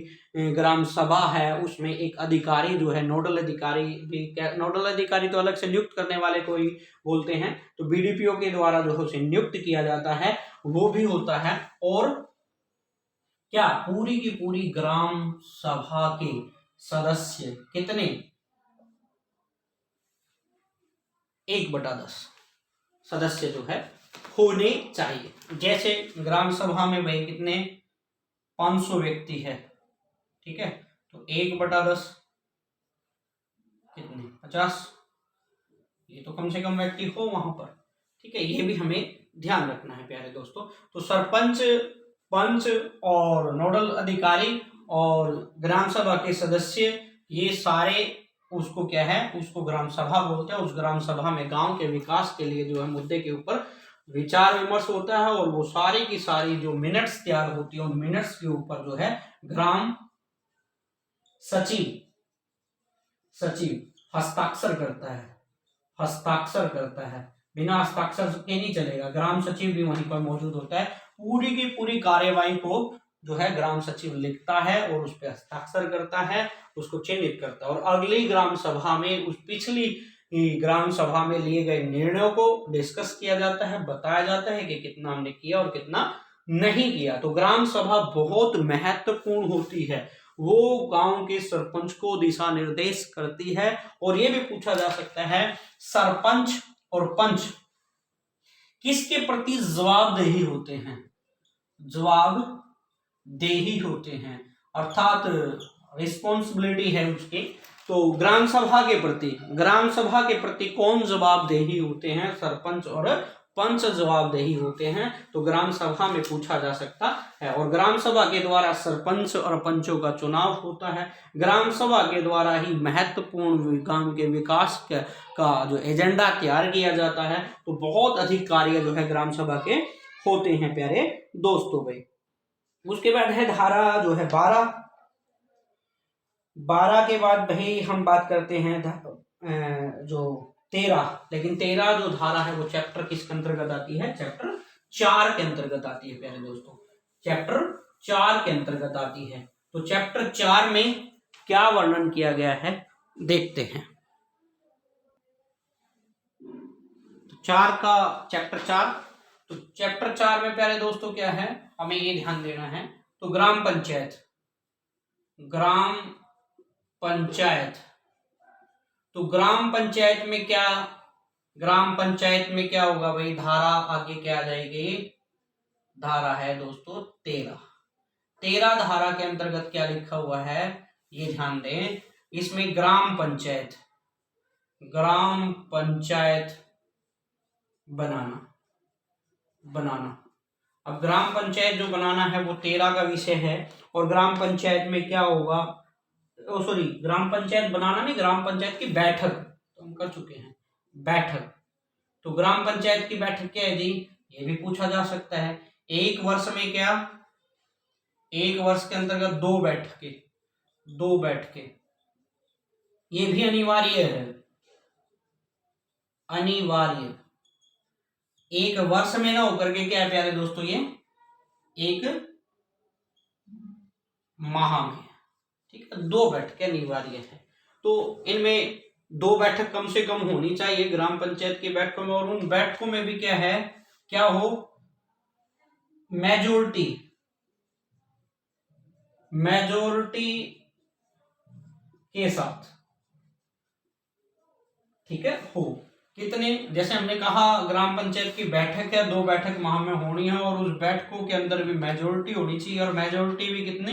ग्राम सभा है उसमें एक अधिकारी जो है, नोडल अधिकारी भी, नोडल अधिकारी तो अलग से नियुक्त करने वाले को ही बोलते हैं, तो BDPO के द्वारा जो है उसे नियुक्त किया जाता है, वो भी होता है। और क्या पूरी की पूरी ग्राम सभा के सदस्य कितने, 1/10 सदस्य जो है होने चाहिए। जैसे ग्राम सभा में भाई कितने 500 व्यक्ति है, ठीक है, तो 1/10 कितने 50, ये तो कम से कम व्यक्ति हो वहां पर। ठीक है, ये भी हमें ध्यान रखना है प्यारे दोस्तों। तो सरपंच, पंच और नोडल अधिकारी और ग्राम सभा के सदस्य, ये सारे उसको क्या है, उसको ग्राम सभा बोलते हैं। उस ग्राम सभा में गांव के विकास के लिए जो है मुद्दे के ऊपर विचार विमर्श होता है, और वो सारी की सारी जो मिनट्स तैयार होती है उन मिनट्स के ऊपर जो है ग्राम सचिव हस्ताक्षर करता है। बिना हस्ताक्षर के नहीं चलेगा, ग्राम सचिव भी वहीं पर मौजूद होता है पूरी की पूरी कार्यवाही को जो है ग्राम सचिव लिखता है और उस पर हस्ताक्षर करता है, उसको चिन्हित करता है और अगली ग्राम सभा में उस पिछली ग्राम सभा में लिए गए निर्णयों को डिस्कस किया जाता है, बताया जाता है कि कितना हमने किया और कितना नहीं किया। तो ग्राम सभा बहुत महत्वपूर्ण होती है, वो गांव के सरपंच को दिशा निर्देश करती है। और ये भी पूछा जा सकता है सरपंच और पंच किसके प्रति जवाबदेही होते हैं, जवाबदेही होते हैं, अर्थात रिस्पॉन्सिबिलिटी है उसकी। तो ग्राम सभा के प्रति कौन जवाबदेही होते हैं, सरपंच और पंच जवाबदेही होते हैं। तो ग्राम सभा में पूछा जा सकता है और ग्राम सभा के द्वारा सरपंच और पंचों का चुनाव होता है। ग्राम सभा के द्वारा ही महत्वपूर्ण गांव के विकास का जो एजेंडा तैयार किया जाता है। तो बहुत अधिक कार्य जो है ग्राम सभा के होते हैं प्यारे दोस्तों भाई। उसके बाद है धारा जो है 12 के बाद भाई हम बात करते हैं जो 13, लेकिन 13 जो धारा है वो चैप्टर किसके अंतर्गत आती है, चैप्टर 4 के अंतर्गत आती है प्यारे दोस्तों, चैप्टर 4 के अंतर्गत आती है। तो चैप्टर 4 में क्या वर्णन किया गया है देखते हैं। तो चैप्टर 4 में प्यारे दोस्तों क्या है, हमें ये ध्यान देना है। तो ग्राम पंचायत, तो ग्राम पंचायत में क्या होगा भाई, धारा आगे क्या आ जाएगी, धारा है दोस्तों 13 धारा के अंतर्गत क्या लिखा हुआ है ये ध्यान दें। इसमें ग्राम पंचायत बनाना। अब ग्राम पंचायत जो बनाना है वो 13 का विषय है। और ग्राम पंचायत में क्या होगा, ग्राम पंचायत बनाना नहीं, ग्राम पंचायत की बैठक तो हम कर चुके हैं, बैठक। तो ग्राम पंचायत की बैठक क्या है जी, ये भी पूछा जा सकता है। एक वर्ष में क्या, एक वर्ष के अंतर्गत 2 बैठकें, ये भी अनिवार्य है, एक वर्ष में ना होकर के क्या है प्यारे दोस्तों, ये एक माह में, ठीक है, 2 बैठकें अनिवार्य है। तो इनमें 2 बैठक कम से कम होनी चाहिए ग्राम पंचायत की बैठकों में। और उन बैठकों में भी क्या है, क्या हो, मेजोरिटी के साथ, ठीक है, हो कितने, जैसे हमने कहा ग्राम पंचायत की बैठक है 2 बैठक माह में होनी है और उस बैठकों के अंदर भी मेजोरिटी होनी चाहिए। और मेजोरिटी भी कितनी,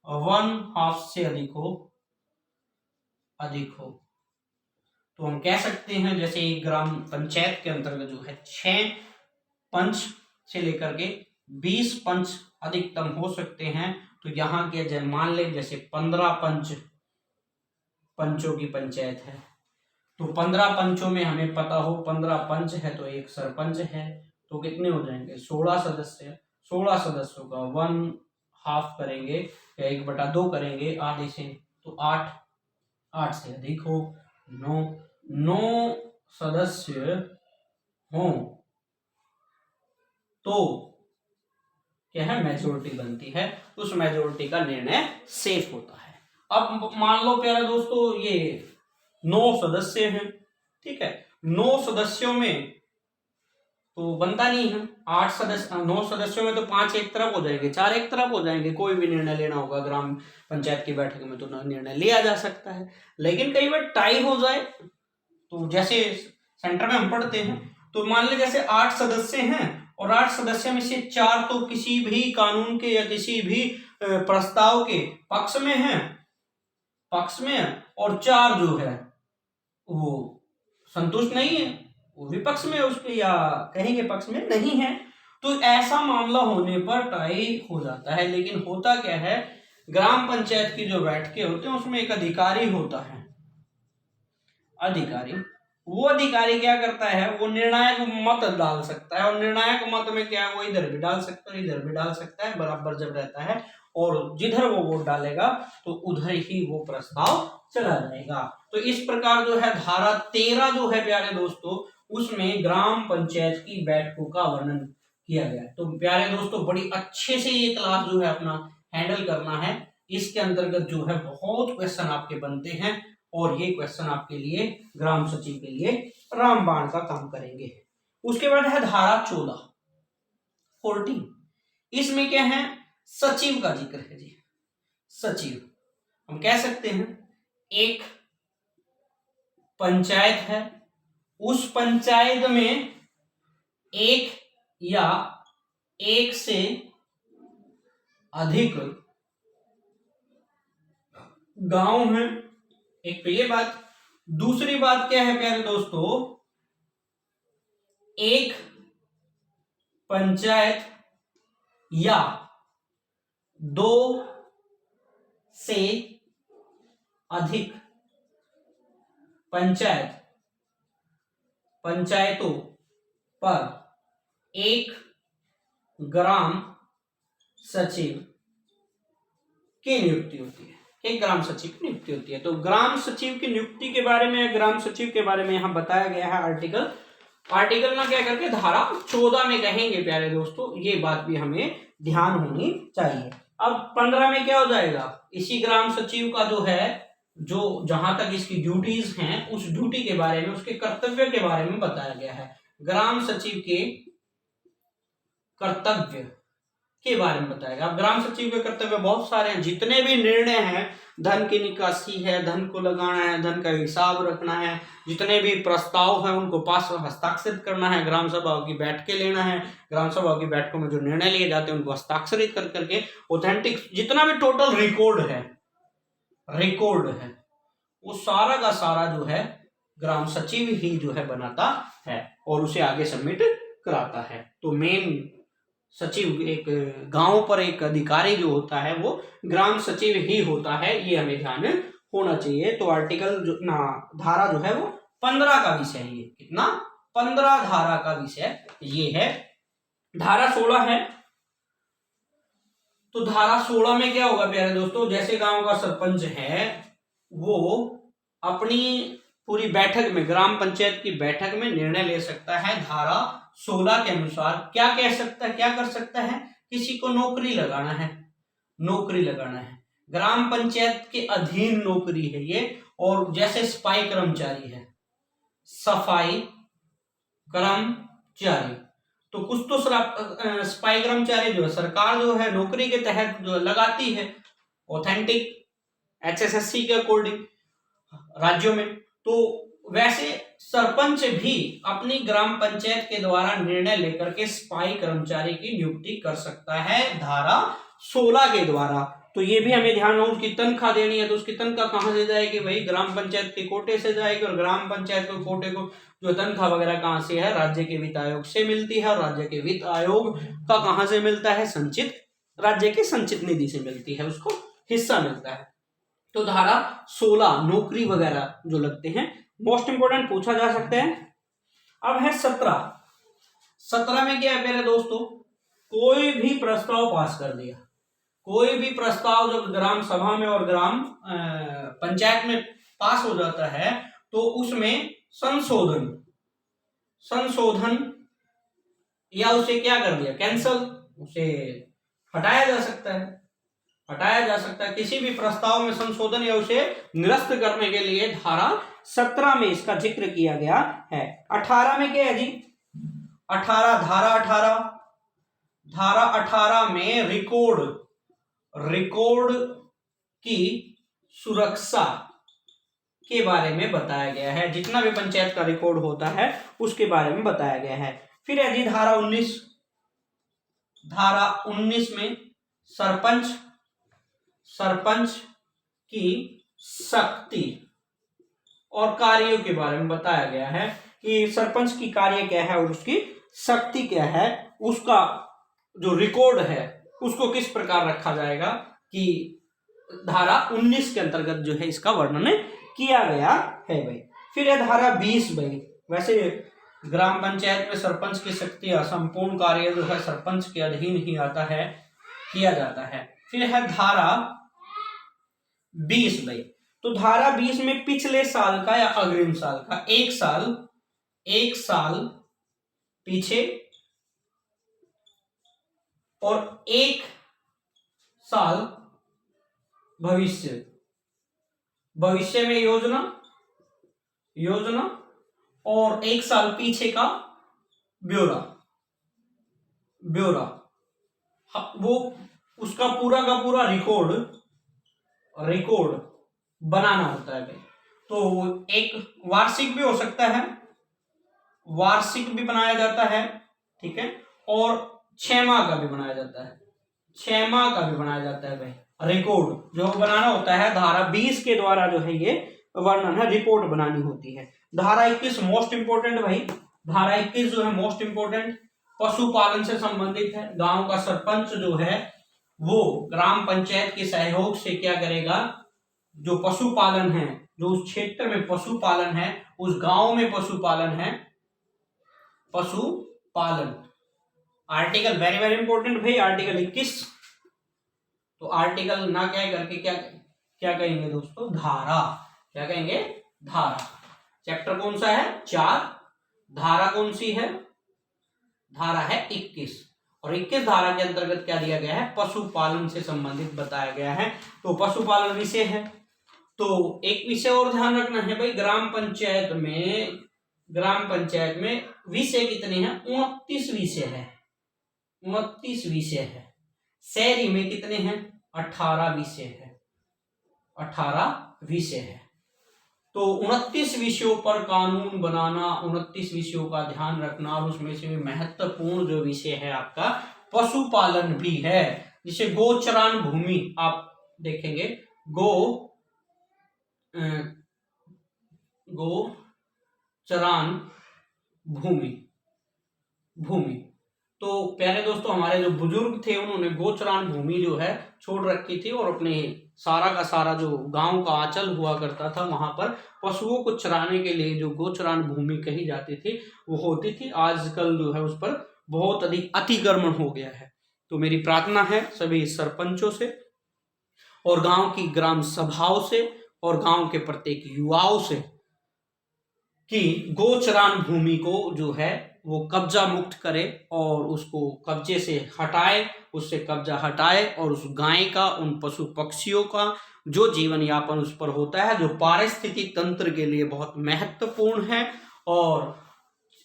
1/2 से अधिक हो। तो हम कह सकते हैं जैसे एक ग्राम पंचायत के अंतर्गत जो है 6 पंच से लेकर के 20 पंच अधिकतम हो सकते हैं। तो यहाँ के मान ले जैसे 15 पंचों की पंचायत है, तो 15 पंचों में हमें पता हो 15 पंच है तो एक सरपंच है, तो कितने हो जाएंगे, 16 सदस्यों का 1/2 करेंगे या 1/2 करेंगे आधे से, तो 8 से अधिक हो, 9 सदस्य हो तो क्या है, मेजोरिटी बनती है, उस मेजोरिटी का निर्णय सेफ होता है। अब मान लो प्यारे दोस्तों ये 9 सदस्य हैं, ठीक है, 9 सदस्यों में तो बनता नहीं है 9 सदस्यों में तो 5 एक तरफ हो जाएंगे, 4 एक तरफ हो जाएंगे। कोई भी निर्णय लेना होगा ग्राम पंचायत की बैठक में तो निर्णय लिया जा सकता है। लेकिन कई बार टाई हो जाए, तो जैसे सेंटर में हम पढ़ते हैं तो मान ले जैसे 8 सदस्य हैं और 8 सदस्य में से 4 तो किसी भी कानून के या किसी भी प्रस्ताव के पक्ष में है और 4 जो है वो संतुष्ट नहीं है, वो विपक्ष में उसके या कहेंगे पक्ष में नहीं है। तो ऐसा मामला होने पर टाई हो जाता है। लेकिन होता क्या है, ग्राम पंचायत की जो बैठकें होती हैं उसमें एक अधिकारी होता है, वो अधिकारी क्या करता है, वो निर्णायक मत डाल सकता है। और निर्णायक मत में क्या है, वो इधर भी डाल सकता है इधर भी डाल सकता है, बराबर जब रहता है, और जिधर वो वोट डालेगा तो उधर ही वो प्रस्ताव चला जाएगा। तो इस प्रकार जो है धारा 13 जो है प्यारे दोस्तों, उसमें ग्राम पंचायत की बैठकों का वर्णन किया गया। तो प्यारे दोस्तों बड़ी अच्छे से ये क्लास जो है अपना हैंडल करना है। इसके अंतर्गत जो है बहुत क्वेश्चन आपके बनते हैं और ये क्वेश्चन आपके लिए ग्राम सचिव के लिए रामबाण का काम करेंगे। उसके बाद है धारा 14। इसमें क्या है, सचिव का जिक्र है जी। सचिव हम कह सकते हैं एक पंचायत है, उस पंचायत में एक या एक से अधिक गांव हैं। एक तो ये बात। दूसरी बात क्या है प्यारे दोस्तों, एक पंचायत या दो से अधिक पंचायतों पर एक ग्राम सचिव की नियुक्ति होती है। एक ग्राम सचिव की नियुक्ति होती है। तो ग्राम सचिव की नियुक्ति के बारे में, ग्राम सचिव के बारे में यहां बताया गया है आर्टिकल ना क्या करके धारा 14 में कहेंगे प्यारे दोस्तों। ये बात भी हमें ध्यान होनी चाहिए। अब 15 में क्या हो जाएगा, इसी ग्राम सचिव का जो है, जो जहां तक इसकी ड्यूटीज हैं उस ड्यूटी के बारे में, उसके कर्तव्य के बारे में बताया गया है। ग्राम सचिव के कर्तव्य के बारे में बताएगा। अब ग्राम सचिव के कर्तव्य बहुत सारे हैं। जितने भी निर्णय हैं, धन की निकासी है, धन को लगाना है, धन का हिसाब रखना है, जितने भी प्रस्ताव हैं उनको पास हस्ताक्षरित करना है, ग्राम सभाओं की बैठकें लेना है, ग्राम सभाओं की बैठकों में जो निर्णय लिए जाते हैं उनको हस्ताक्षरित कर करके ऑथेंटिक जितना भी टोटल रिकॉर्ड है वो सारा का सारा जो है ग्राम सचिव ही जो है बनाता है और उसे आगे सबमिट कराता है। तो मेन सचिव, एक गांव पर एक अधिकारी जो होता है वो ग्राम सचिव ही होता है। ये हमें ध्यान होना चाहिए। तो आर्टिकल जो ना धारा जो है वो 15 का विषय है। ये कितना, 15 धारा का विषय ये है। धारा 16 है। तो धारा 16 में क्या होगा प्यारे दोस्तों, जैसे गांव का सरपंच है वो अपनी पूरी बैठक में, ग्राम पंचायत की बैठक में निर्णय ले सकता है। धारा 16 के अनुसार क्या कह सकता है, क्या कर सकता है, किसी को नौकरी लगाना है, ग्राम पंचायत के अधीन नौकरी है ये। और जैसे सफाई कर्मचारी है, सफाई कर्मचारी, तो कुछ तो सफाई कर्मचारी जो है सरकार जो है नौकरी के तहत जो लगाती है ऑथेंटिक HSSC के अकॉर्डिंग राज्यों में। तो वैसे सरपंच भी अपनी ग्राम पंचायत के द्वारा निर्णय लेकर के सफाई कर्मचारी की नियुक्ति कर सकता है धारा 16 के द्वारा। तो ये भी हमें ध्यान हो, उसकी तनख्वाह देनी है तो उसकी तनख्वाह कहां से जाएगी, वही ग्राम पंचायत के कोटे से जाएगी। और ग्राम पंचायत के कोटे को जो तनख्वाह वगैरह कहां से है, राज्य के वित्त आयोग से मिलती है। और राज्य के वित्त आयोग का कहां से मिलता है, संचित, राज्य की संचित निधि से मिलती है, उसको हिस्सा मिलता है। तो धारा 16 नौकरी वगैरह जो लगते हैं, मोस्ट इंपोर्टेंट पूछा जा सकते हैं। अब है 17 में क्या है मेरे दोस्तों, कोई भी प्रस्ताव पास कर दिया, कोई भी प्रस्ताव जब ग्राम सभा में और ग्राम पंचायत में पास हो जाता है तो उसमें संशोधन या उसे क्या कर दिया, कैंसल, उसे हटाया जा सकता है। किसी भी प्रस्ताव में संशोधन या उसे निरस्त करने के लिए धारा 17 में इसका जिक्र किया गया है। 18 में क्या है जी, धारा 18 में रिकॉर्ड की सुरक्षा के बारे में बताया गया है। जितना भी पंचायत का रिकॉर्ड होता है उसके बारे में बताया गया है। फिर है जी धारा 19 में सरपंच की शक्ति और कार्यों के बारे में बताया गया है कि सरपंच की कार्य क्या है और उसकी शक्ति क्या है, उसका जो रिकॉर्ड है उसको किस प्रकार रखा जाएगा, कि धारा 19 के अंतर्गत जो है इसका वर्णन किया गया है भाई। फिर है धारा 20 भाई। वैसे ग्राम पंचायत में सरपंच की शक्ति और संपूर्ण कार्य जो है सरपंच के अधीन ही आता है, किया जाता है। फिर है धारा 20 भाई। तो धारा 20 में पिछले साल का या अग्रिम साल का, एक साल पीछे और 1 साल भविष्य, भविष्य में योजना, योजना और 1 साल पीछे का ब्यौरा, ब्यौरा। वो उसका पूरा का पूरा रिकॉर्ड, रिकॉर्ड बनाना होता है भाई। तो एक वार्षिक भी हो सकता है, वार्षिक भी बनाया जाता है, ठीक है, और 6 माह का भी बनाया जाता है, 6 माह का भी बनाया जाता है भाई। रिकॉर्ड जो बनाना होता है धारा 20 के द्वारा जो है ये वर्णन है, रिपोर्ट बनानी होती है। धारा 21 मोस्ट इंपोर्टेंट भाई, धारा 21 जो है मोस्ट इंपोर्टेंट, पशुपालन से संबंधित है। गांव का सरपंच जो है वो ग्राम पंचायत के सहयोग से क्या करेगा, जो पशुपालन है, जो उस क्षेत्र में पशुपालन है, उस गांव में पशुपालन है, पशुपालन। आर्टिकल वेरी वेरी इंपॉर्टेंट भाई, आर्टिकल 21। तो आर्टिकल ना कह करके क्या क्या कहेंगे दोस्तों, धारा। क्या कहेंगे, धारा। चैप्टर कौन सा है, 4। धारा कौन सी है, धारा है 21। और 21 धारा के अंतर्गत क्या दिया गया है, पशुपालन से संबंधित बताया गया है। तो पशुपालन विषय है। तो एक विषय और ध्यान रखना है भाई, ग्राम पंचायत में, ग्राम पंचायत में विषय कितने हैं, 29 विषय है, 29 विषय है। शहरी में कितने हैं, 18 विषय है, 18 विषय है। तो 29 विषयों पर कानून बनाना, 29 विषयों का ध्यान रखना, और उसमें से भी महत्वपूर्ण जो विषय है आपका पशुपालन भी है। जिसे गोचरान भूमि आप देखेंगे, गोचरान भूमि, भूमि। तो प्यारे दोस्तों, हमारे जो बुजुर्ग थे उन्होंने गोचरान भूमि जो है छोड़ रखी थी, और अपने सारा का सारा जो गांव का आंचल हुआ करता था वहां पर पशुओं को चराने के लिए जो गोचरान भूमि कही जाती थी वो होती थी। आजकल जो है उस पर बहुत अधिक अतिक्रमण हो गया है। तो मेरी प्रार्थना है सभी सरपंचों से और गांव की ग्राम सभाओं से और गांव के प्रत्येक युवाओं से कि गोचरान भूमि को जो है वो कब्जा मुक्त करे और उसको कब्जे से हटाए, उससे कब्जा हटाए, और उस गाय का, उन पशु पक्षियों का जो जीवन यापन उस पर होता है, जो पारिस्थितिक तंत्र के लिए बहुत महत्वपूर्ण है, और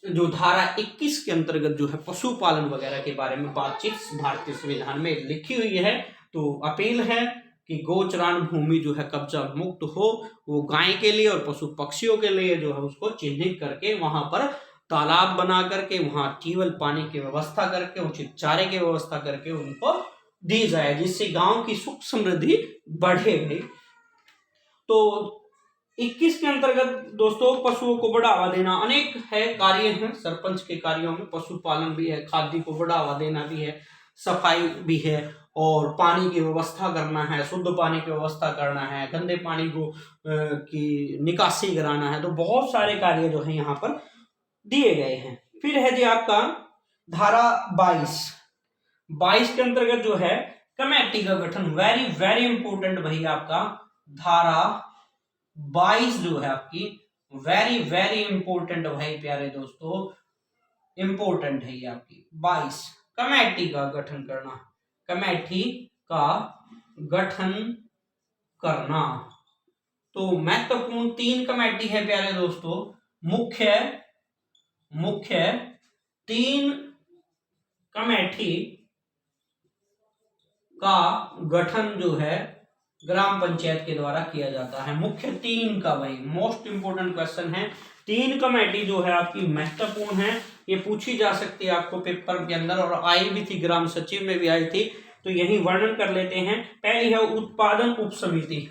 जो धारा 21 के अंतर्गत जो है पशुपालन वगैरह के बारे में बातचीत भारतीय संविधान में लिखी हुई है। तो अपील है कि गोचरान भूमि जो है कब्जा मुक्त हो, वो गाय के लिए और पशु पक्षियों के लिए जो है उसको चिन्हित करके वहां पर तालाब बना करके, वहां ट्यूबवेल पानी की व्यवस्था करके, उचित चारे की व्यवस्था करके उनको दी जाए, जिससे गांव की सुख समृद्धि बढ़े भाई। तो 21 के अंतर्गत दोस्तों पशुओं को बढ़ावा देना अनेक है, कार्य हैं सरपंच के कार्यों में, पशुपालन भी है, खाद्य को बढ़ावा देना भी है, सफाई भी है, और पानी की व्यवस्था करना है, शुद्ध पानी की व्यवस्था करना है, गंदे पानी को की निकासी कराना है। तो बहुत सारे कार्य जो है यहाँ पर दिए गए हैं। फिर है जी आपका धारा 22 के अंतर्गत जो है कमेटी का गठन, वेरी वेरी इंपोर्टेंट भाई आपका धारा 22 जो है आपकी वेरी वेरी इंपोर्टेंट भाई प्यारे दोस्तों, इंपोर्टेंट है ये आपकी 22, कमेटी का गठन करना, कमेटी का गठन करना। तो महत्वपूर्ण 3 कमेटी है प्यारे दोस्तों, मुख्य 3 कमेटी का गठन जो है ग्राम पंचायत के द्वारा किया जाता है। मुख्य 3 का भाई मोस्ट इंपोर्टेंट क्वेश्चन है। 3 कमेटी जो है आपकी महत्वपूर्ण है, ये पूछी जा सकती है आपको पेपर के अंदर, और आई भी थी, ग्राम सचिव में भी आई थी। तो यही वर्णन कर लेते हैं। पहली है उत्पादन उप समिति,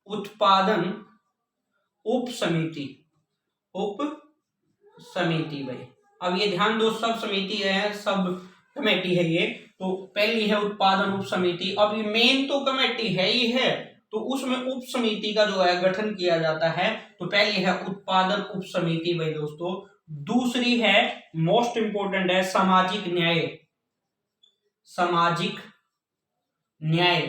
उत्पादन उप समिति, उप समिति भाई। अब ये ध्यान दो, सब समिति है, सब कमेटी है ये। तो पहली है उत्पादन उप समिति। अब ये मेन तो कमेटी है ही है, तो उसमें उप समिति का जो है गठन किया जाता है। तो पहली है उत्पादन उप समिति भाई दोस्तों। दूसरी है मोस्ट इंपोर्टेंट है सामाजिक न्याय, सामाजिक न्याय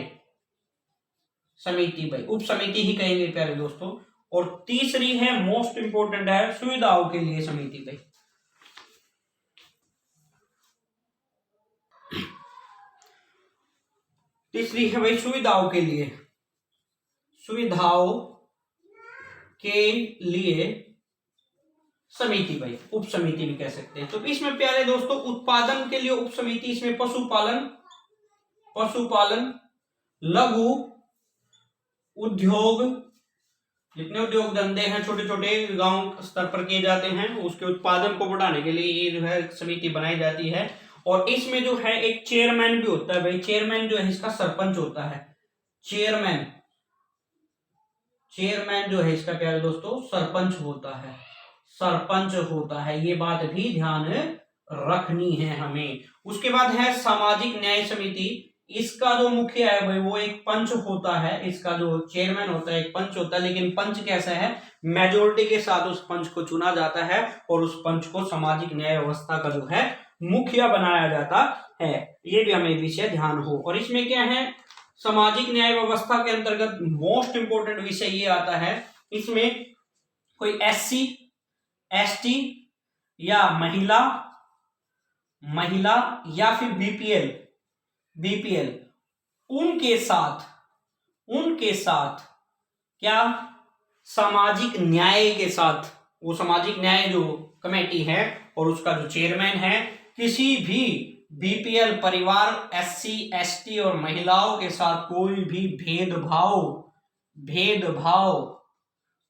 समिति भाई, उप समिति ही कहेंगे प्यारे दोस्तों। और तीसरी है मोस्ट इंपोर्टेंट है सुविधाओं के लिए समिति भाई। तीसरी है भाई सुविधाओं के लिए, सुविधाओं के लिए समिति, भाई उप समिति भी कह सकते हैं। तो इसमें प्यारे दोस्तों उत्पादन के लिए उप समिति, इसमें पशुपालन, लघु उद्योग, जितने उद्योग धंधे हैं छोटे छोटे गांव स्तर पर किए जाते हैं, उसके उत्पादन को बढ़ाने के लिए ये जो है समिति बनाई जाती है। और इसमें जो है एक चेयरमैन भी होता है भाई, चेयरमैन जो है इसका सरपंच होता है, चेयरमैन जो है इसका प्यारे दोस्तों सरपंच होता है, ये बात भी ध्यान रखनी है हमें। उसके बाद है सामाजिक न्याय समिति, इसका जो मुखिया है भाई वो एक पंच होता है, इसका जो चेयरमैन होता है एक पंच होता है, लेकिन पंच कैसा है, मेजोरिटी के साथ उस पंच को चुना जाता है और उस पंच को सामाजिक न्याय व्यवस्था का जो है मुखिया बनाया जाता है, ये भी हमें विषय ध्यान हो। और इसमें क्या है, सामाजिक न्याय व्यवस्था के अंतर्गत मोस्ट इंपोर्टेंट विषय ये आता है, इसमें कोई SC ST या महिला या फिर BPL उनके साथ क्या, सामाजिक न्याय के साथ, वो सामाजिक न्याय जो कमेटी है और उसका जो चेयरमैन है, किसी भी BPL परिवार, SC ST और महिलाओं के साथ कोई भी भेदभाव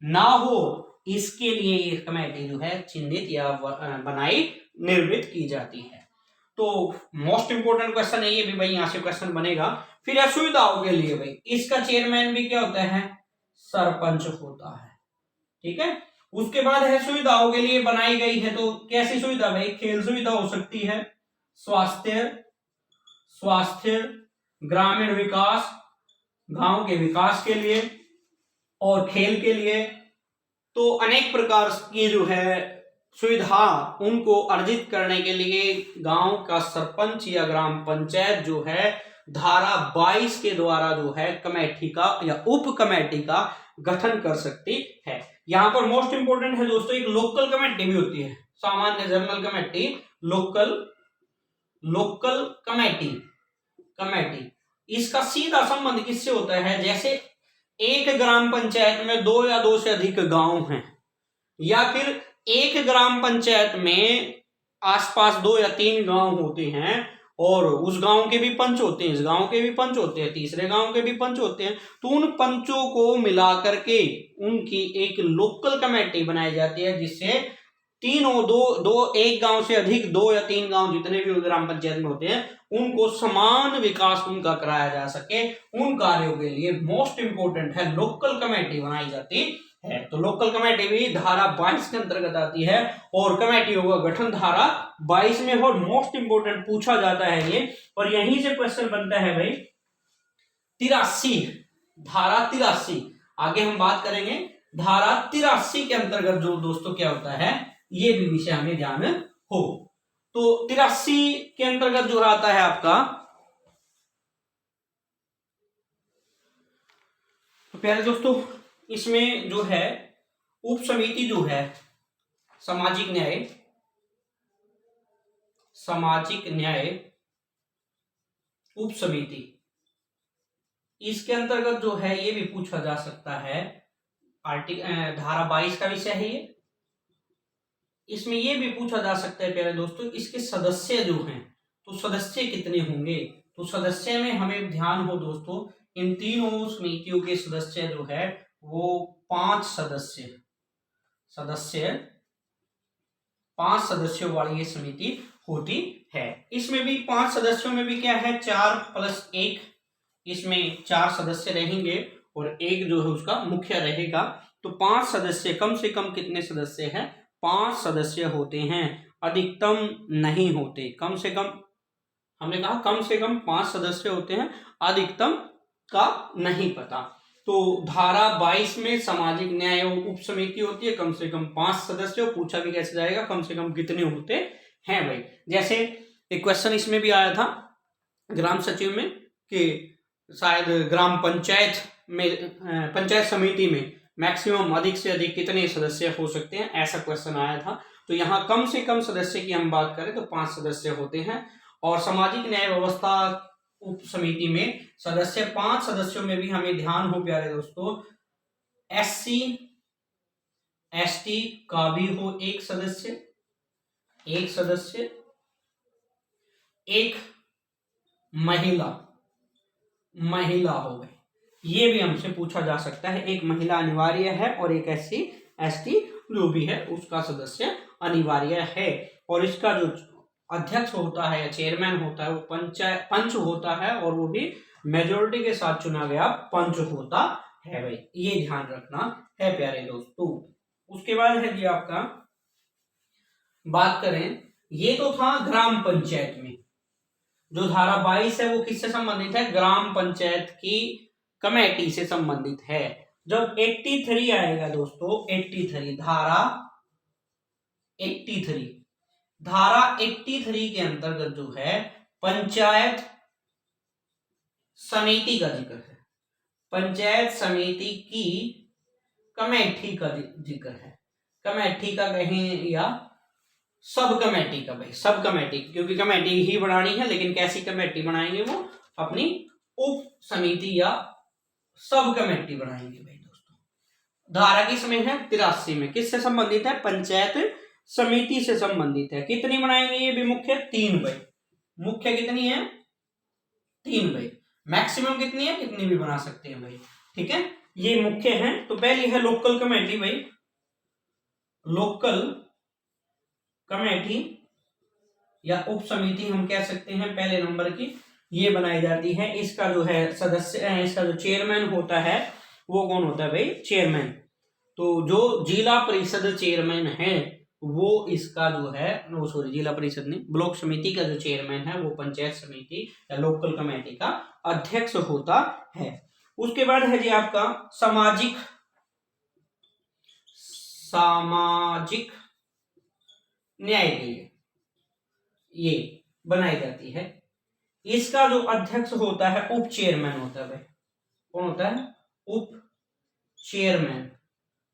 ना हो, इसके लिए ये कमेटी जो है चिन्हित या बनाई निर्मित की जाती है। तो मोस्ट इंपोर्टेंट क्वेश्चन है ये भी भाई, यहां से क्वेश्चन बनेगा। फिर असुविधाओं के लिए भाई, इसका चेयरमैन भी क्या होता है, सरपंच होता है, ठीक है। उसके बाद है सुविधाओं के लिए बनाई गई है, तो कैसी सुविधा भाई, खेल सुविधा हो सकती है, स्वास्थ्य, ग्रामीण विकास, गांव के विकास के लिए और खेल के लिए। तो अनेक प्रकार की जो है सुविधा उनको अर्जित करने के लिए गांव का सरपंच या ग्राम पंचायत जो है धारा 22 के द्वारा जो है कमेटी का या उप कमेटी का गठन कर सकती है। यहां पर मोस्ट इंपोर्टेंट है दोस्तों, एक लोकल कमेटी भी होती है, सामान्य जनरल कमेटी, लोकल कमेटी। इसका सीधा संबंध किससे होता है, जैसे एक ग्राम पंचायत में 2 या 2 से अधिक गांव हैं, या फिर एक ग्राम पंचायत में आसपास 2 या 3 गांव होते हैं और उस गांव के भी पंच होते हैं, इस गांव के भी पंच होते हैं, तीसरे गांव के भी पंच होते हैं, तो उन पंचों को मिलाकर के उनकी एक लोकल कमेटी बनाई जाती है, जिससे एक गांव से अधिक 2 या 3 गांव जितने भी ग्राम पंचायत में होते हैं उनको समान विकास उनका कराया जा सके, उन कार्यों के लिए मोस्ट इंपोर्टेंट है लोकल कमेटी बनाई जाती है। तो लोकल कमेटी भी धारा 22 के अंतर्गत आती है और कमेटियों का गठन धारा 22 में हो, मोस्ट इंपोर्टेंट पूछा जाता है ये। और यहीं से क्वेश्चन बनता है भाई 83, धारा 83, आगे हम बात करेंगे धारा 83 के अंतर्गत जो दोस्तों क्या होता है, ये भी विषय हमें ध्यान हो। तो 83 के अंतर्गत जो आता है आपका, तो प्यारे दोस्तों इसमें जो है उप समिति जो है सामाजिक न्याय उप समिति, इसके अंतर्गत जो है ये भी पूछा जा सकता है, धारा 22 का विषय है ये। इसमें ये भी पूछा जा सकता है प्यारे दोस्तों, इसके सदस्य जो हैं, तो सदस्य कितने होंगे, तो सदस्य में हमें ध्यान हो दोस्तों, इन तीनों समितियों के सदस्य जो है वो 5 सदस्यों वाली ये समिति होती है। इसमें भी 5 सदस्यों में भी क्या है, 4+1, इसमें 4 सदस्य रहेंगे और एक जो है उसका मुखिया रहेगा। तो 5 सदस्य, कम से कम कितने सदस्य हैं, 5 सदस्य होते हैं, अधिकतम नहीं होते, कम से कम, हमने कहा कम से कम 5 सदस्य होते हैं, अधिकतम का नहीं पता। तो धारा 22 में सामाजिक न्याय उप समिति होती है, कम से कम 5 सदस्य, पूछा भी कैसे जाएगा, कम से कम कितने होते हैं भाई। जैसे एक क्वेश्चन इसमें भी आया था ग्राम सचिव में कि शायद ग्राम पंचायत में, पंचायत समिति में मैक्सिमम अधिक से अधिक कितने सदस्य हो सकते हैं, ऐसा क्वेश्चन आया था। तो यहाँ कम से कम सदस्य की हम बात करें तो 5 सदस्य होते हैं। और सामाजिक न्याय व्यवस्था उप समिति में सदस्य, 5 सदस्यों में भी हमें ध्यान हो प्यारे दोस्तों, SC ST का भी हो एक सदस्य, एक महिला हो गई, ये भी हमसे पूछा जा सकता है। एक महिला अनिवार्य है और एक SC ST जो भी है उसका सदस्य अनिवार्य है। और इसका जो अध्यक्ष होता है या चेयरमैन होता है वो पंच होता है, और वो भी मेजोरिटी के साथ चुना गया पंच होता है भाई, ये ध्यान रखना है प्यारे दोस्तों। उसके बाद है जी आपका, बात करें, ये तो था ग्राम पंचायत में। जो धारा 22 है वो किससे संबंधित है? ग्राम पंचायत की कमेटी से संबंधित है। जब 83 आएगा दोस्तों, 83 धारा 83 के अंतर्गत जो है पंचायत समिति का जिक्र है, पंचायत समिति की कमेटी का जिक्र है। कमेटी का कहें या सब कमेटी का भाई, सब कमेटी, क्योंकि कमेटी ही बनानी है, लेकिन कैसी कमेटी बनाएंगे वो अपनी उप समिति या सब कमेटी बनाएंगे भाई दोस्तों। धारा किसमें है? 83 में। किससे संबंधित है? पंचायत समिति से संबंधित है। कितनी बनाएंगे ये भी? मुख्य 3 भाई। मुख्य कितनी है? 3 भाई। मैक्सिमम कितनी है? कितनी भी बना सकते हैं भाई, ठीक है। ये मुख्य है। तो पहली है लोकल कमेटी भाई, लोकल कमेटी या उप समिति हम कह सकते हैं पहले नंबर की, ये बनाई जाती है। इसका जो है सदस्य, इसका जो चेयरमैन होता है वो कौन होता है भाई? चेयरमैन। तो जो जिला परिषद चेयरमैन है वो इसका जो है, जिला परिषद नहीं, ब्लॉक समिति का जो चेयरमैन है वो पंचायत समिति या लोकल कमेटी का अध्यक्ष होता है। उसके बाद है जी आपका सामाजिक न्याय के लिए ये बनाई जाती है। इसका जो अध्यक्ष होता है उप चेयरमैन होता है भाई। कौन होता है? उप चेयरमैन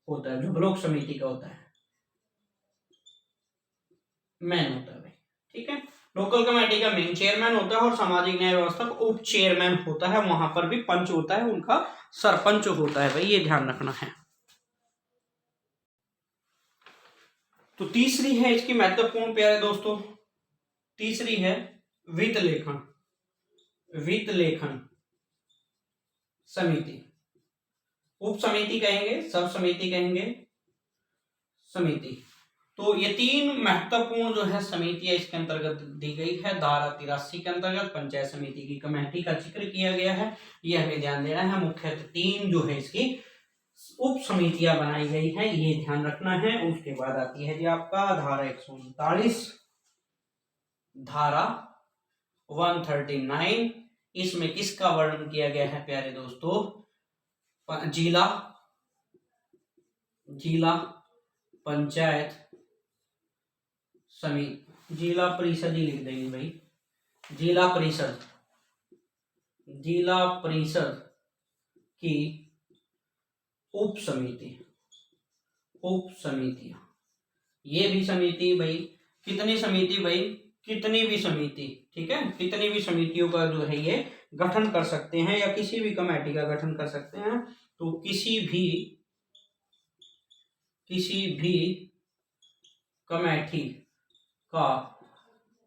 होता है, जो ब्लॉक समिति का होता है, मैन होता है भाई, ठीक है। लोकल कमेटी का मेन चेयरमैन होता है और सामाजिक न्याय व्यवस्था का उप चेयरमैन होता है। वहां पर भी पंच होता है, उनका सरपंच होता है भाई, ये ध्यान रखना है। तो तीसरी है इसकी महत्वपूर्ण प्यारे दोस्तों, तीसरी है वित्त लेखन समिति। उप समिति कहेंगे, सब समिति कहेंगे, समिति। तो ये 3 महत्वपूर्ण जो है समितियां इसके अंतर्गत दी गई है। धारा 83 के अंतर्गत पंचायत समिति की कमेटी का जिक्र किया गया है, ये हमें ध्यान देना है। मुख्यतः 3 जो है इसकी उप समितियां बनाई गई है, ये ध्यान रखना है। उसके बाद आती है जी आपका धारा 139, धारा 139। इसमें किसका वर्णन किया गया है प्यारे दोस्तों? जिला पंचायत समिति, जिला परिषद ही लिख देंगे भाई, जिला परिषद की उप समितियां। ये भी समिति भाई, कितनी समिति भाई? कितनी भी समिति, ठीक है। कितनी भी समितियों का जो है ये गठन कर सकते हैं, या किसी भी कमेटी का गठन कर सकते हैं। तो किसी भी कमेटी का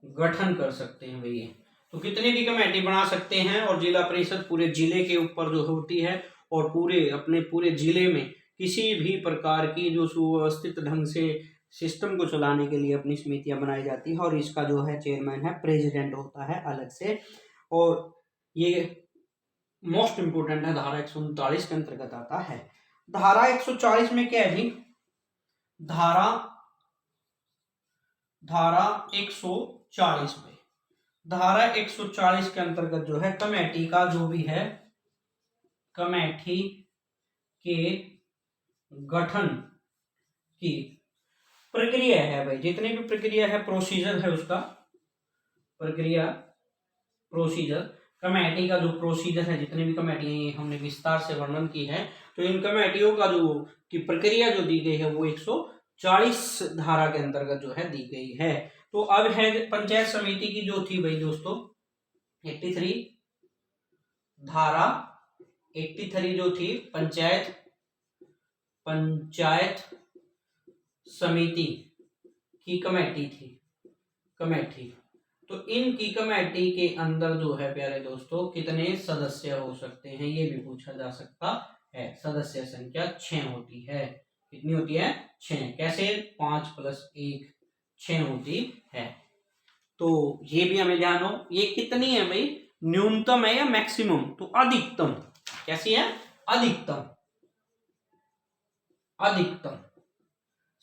गठन कर सकते हैं भैया। तो कितनी भी कमेटी बना सकते हैं, और जिला परिषद पूरे जिले के ऊपर जो होती है, और पूरे जिले में किसी भी प्रकार की जो सुव्यवस्थित ढंग से सिस्टम को चलाने के लिए अपनी समितियां बनाई जाती है। और इसका जो है चेयरमैन है, प्रेसिडेंट होता है अलग से। और ये मोस्ट इंपोर्टेंट है, धारा 139 के अंतर्गत आता है। धारा 140 में क्या है जी? धारा 140 में, धारा 140 के अंतर्गत जो है कमेटी का जो भी है, कमेटी के गठन की प्रक्रिया है भाई। जितनी भी प्रक्रिया है, प्रोसीजर है उसका, प्रोसीजर कमेटी का जो प्रोसीजर है, जितनी भी कमेटियां हमने विस्तार से वर्णन की है। तो इन कमेटियों का जो की प्रक्रिया जो दी गई है वो 140 धारा के अंतर्गत जो है दी गई है। तो अब है पंचायत समिति की जो थी भाई दोस्तों 83, धारा 83 जो थी पंचायत समिति की कमेटी थी, तो इनकी कमेटी के अंदर जो है प्यारे दोस्तों कितने सदस्य हो सकते हैं, ये भी पूछा जा सकता है। सदस्य संख्या 6 होती है। कितनी होती है? 6। कैसे? 5 + 1 6 होती है। तो ये भी हमें ध्यान हो। ये कितनी है भाई? न्यूनतम है या मैक्सिमम? तो अधिकतम। कैसी है? अधिकतम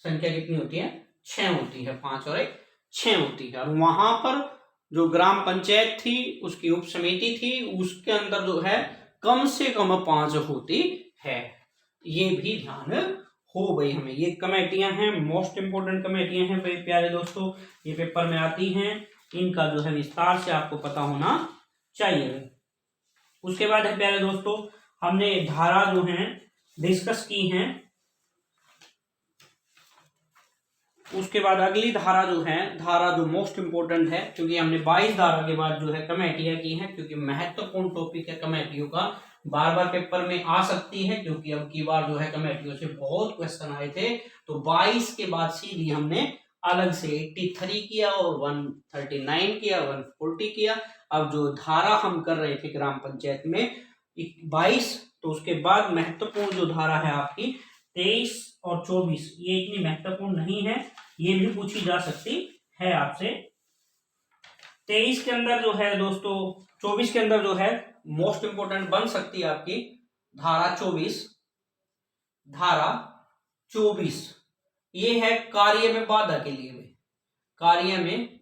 संख्या कितनी होती है? 6 होती है। 5 और 1 6 होती है। और वहां पर जो ग्राम पंचायत थी, उसकी उप समिति थी, उसके अंदर जो है कम से कम 5 होती है। ये भी ध्यान हो भाई हमें। ये कमेटियां हैं, मोस्ट इंपोर्टेंट कमेटियां हैं भाई प्यारे दोस्तों, ये पेपर में आती हैं। इनका जो है विस्तार से आपको पता होना चाहिए। उसके बाद है प्यारे दोस्तों, हमने धारा जो है डिस्कस की हैं। उसके बाद अगली धारा जो है, धारा जो मोस्ट इंपोर्टेंट है, क्योंकि हमने 22 धारा के बाद जो है कमेटियां की हैं, क्योंकि महत्वपूर्ण टॉपिक है कमेटियों का, बार बार पेपर में आ सकती है, क्योंकि अब की बार जो है कमेटियों से बहुत क्वेश्चन आए थे। तो 22 के बाद सीधी हमने अलग से 83 किया और 139 किया, 140 किया। अब जो धारा हम कर रहे थे ग्राम पंचायत में 22, तो उसके बाद महत्वपूर्ण जो धारा है आपकी 23 और 24, ये इतनी महत्वपूर्ण नहीं है, ये भी पूछी जा सकती है आपसे। 23 के अंदर जो है दोस्तों, 24 के अंदर जो है मोस्ट इंपोर्टेंट बन सकती है आपकी धारा 24। ये है कार्य में बाधा के लिए। कार्य में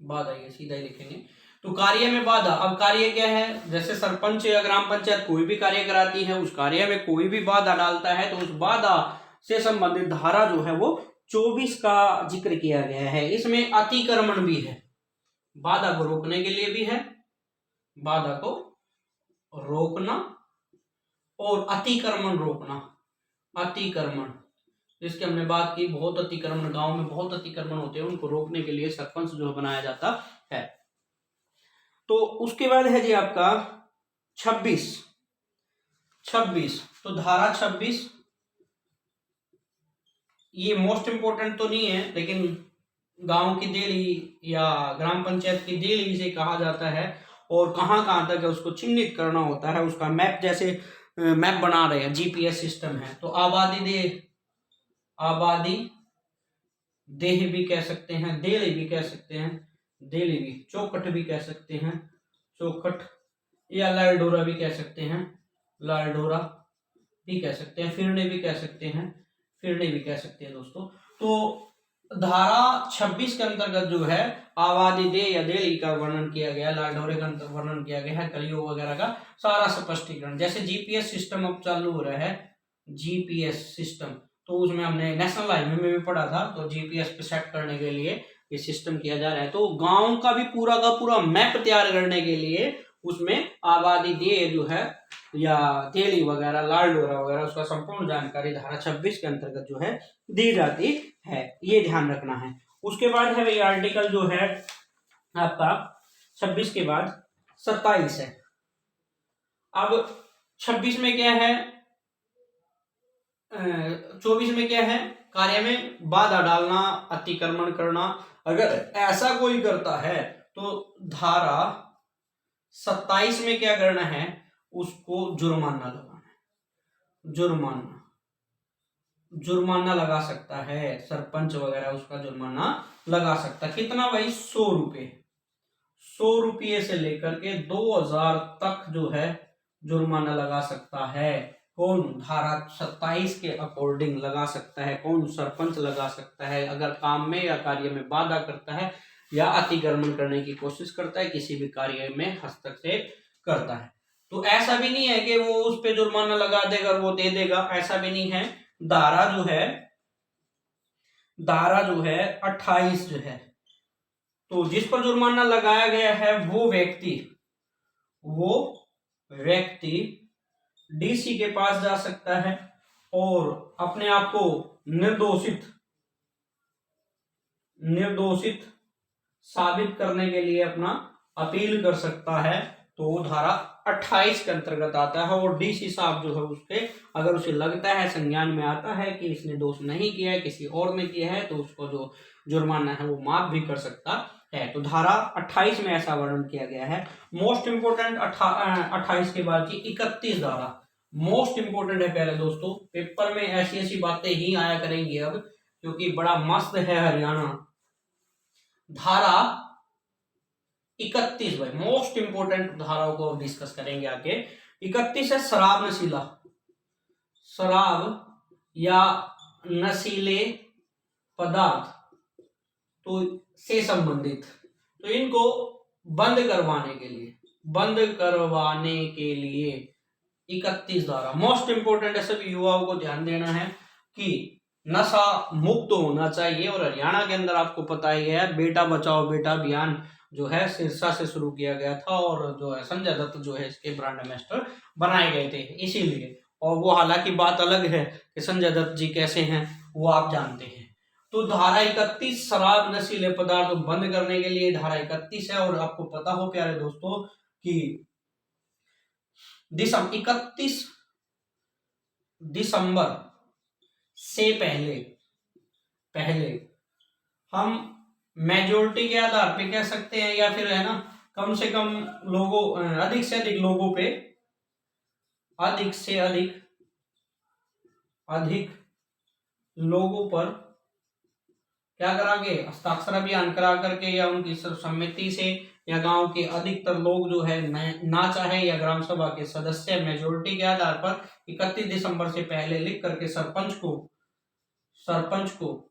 बाधा ये सीधा ही लिखेंगे। तो कार्य में बाधा, अब कार्य क्या है? जैसे सरपंच या ग्राम पंचायत कोई भी कार्य कराती है, उस कार्य में कोई भी बाधा डालता है, तो उस बाधा से संबंधित धारा जो है वो 24 का जिक्र किया गया है। इसमें अतिक्रमण भी है, बाधा को रोकने के लिए भी है, बाधा को रोकना और अतिक्रमण रोकना। अतिक्रमण जिसकी हमने बात की, बहुत अतिक्रमण, गांव में बहुत अतिक्रमण होते हैं, उनको रोकने के लिए सरपंच जो बनाया जाता है। तो उसके बाद है जी आपका 26। तो धारा 26 ये मोस्ट इंपोर्टेंट तो नहीं है, लेकिन गांव की देली या ग्राम पंचायत की देली इसे कहा जाता है, और कहां कहां तक है उसको चिन्हित करना होता है। उसका मैप, जैसे मैप बना रहे हैं, जीपीएस सिस्टम है। तो आबादी देह भी कह सकते हैं, देली भी कह सकते हैं, देली भी, चौखट भी कह सकते हैं, चौखट, या लालडोरा भी कह सकते हैं, लालडोरा भी कह सकते हैं, फिरने भी कह सकते हैं दोस्तों। तो धारा 26 के अंतर्गत जो है आबादी दे या देली का वर्णन किया गया, लालडोरे का वर्णन किया गया है, कलियोग वगैरह का सारा स्पष्टीकरण। जैसे जीपीएस सिस्टम अब चालू हो रहा है, जीपीएस सिस्टम, तो उसमें हमने नेशनल हाईवे में भी पढ़ा था। तो जीपीएस पे सेट करने के लिए ये सिस्टम किया जा रहा है। तो गांव का भी पूरा का पूरा मैप तैयार करने के लिए उसमें आबादी दे जो है या तेली वगैरह, लालडोरा वगैरह, उसका संपूर्ण जानकारी धारा 26 के अंतर्गत जो है दी जाती है। ये ध्यान रखना है। उसके बाद है भाई आर्टिकल जो है आपका 26 के बाद 27 है। अब 26 में क्या है, 24 में क्या है? कार्य में बाधा डालना, अतिक्रमण करना। अगर ऐसा कोई करता है तो धारा 27 में क्या करना है? उसको जुर्माना लगाना है। जुर्माना लगा सकता है सरपंच वगैरह, उसका जुर्माना लगा सकता है। कितना भाई? 100 रुपये। 100 रुपये से लेकर के 2000 तक जो है जुर्माना लगा सकता है। कौन? धारा 27 के अकॉर्डिंग लगा सकता है। कौन? सरपंच लगा सकता है, अगर काम में या कार्य में बाधा करता है या अतिक्रमण करने की कोशिश करता है, किसी भी कार्य में हस्तक्षेप करता है। तो ऐसा भी नहीं है कि वो उस पे जुर्माना लगा देगा और वो दे देगा, ऐसा भी नहीं है। धारा जो है 28 जो है, तो जिस पर जुर्माना लगाया गया है वो व्यक्ति डीसी के पास जा सकता है और अपने आप को निर्दोषित निर्दोषित साबित करने के लिए अपना अपील कर सकता है, तो वो धारा 28 के अंतर्गत आता है। और डीसी साहब जो है उसके, अगर उसे लगता है, संज्ञान में आता है कि इसने दोष नहीं किया है, किसी और ने किया है, तो उसको जो जुर्माना है वो माफ भी कर सकता है। तो धारा 28 में ऐसा वर्णन किया गया है। मोस्ट इंपोर्टेंट 28 के बाद की 31 धारा मोस्ट इंपोर्टेंट है प्यारे दोस्तों। पेपर में ऐसी ऐसी बातें ही आया करेंगी अब, क्योंकि बड़ा मस्त है हरियाणा। धारा 31 भाई मोस्ट इंपोर्टेंट धाराओं को डिस्कस करेंगे आगे। 31 है शराब नशीला, शराब या नशीले पदार्थ तो से संबंधित, तो इनको बंद करवाने के लिए 31 धारा मोस्ट इंपोर्टेंट है। सभी युवाओं को ध्यान देना है कि नशा मुक्त होना चाहिए। और हरियाणा के अंदर आपको पता ही है, बेटा बचाओ बेटा अभियान जो है सिरसा से शुरू किया गया था, और जो है संजय दत्त जो है इसके ब्रांड एम्बेसडर बनाए गए थे इसीलिए। और वो हालांकि बात अलग है कि संजय दत्त जी कैसे हैं वो आप जानते हैं। तो धारा 31 शराब नशीले पदार्थ बंद करने के लिए धारा 31 है। और आपको पता हो प्यारे दोस्तों कि 31 दिसंबर से पहले हम मेजोरिटी के आधार पे कह सकते हैं, या फिर है ना कम से कम लोगों, अधिक से अधिक लोगों पे, अधिक से अधिक लोगों पर क्या करांगे, हस्ताक्षर अभियान करा करके, या उनकी सम्मति से, या गांव के अधिकतर लोग जो है ना चाहे, या ग्राम सभा के सदस्य मेजोरिटी के आधार पर 31 दिसंबर से पहले लिख करके सरपंच को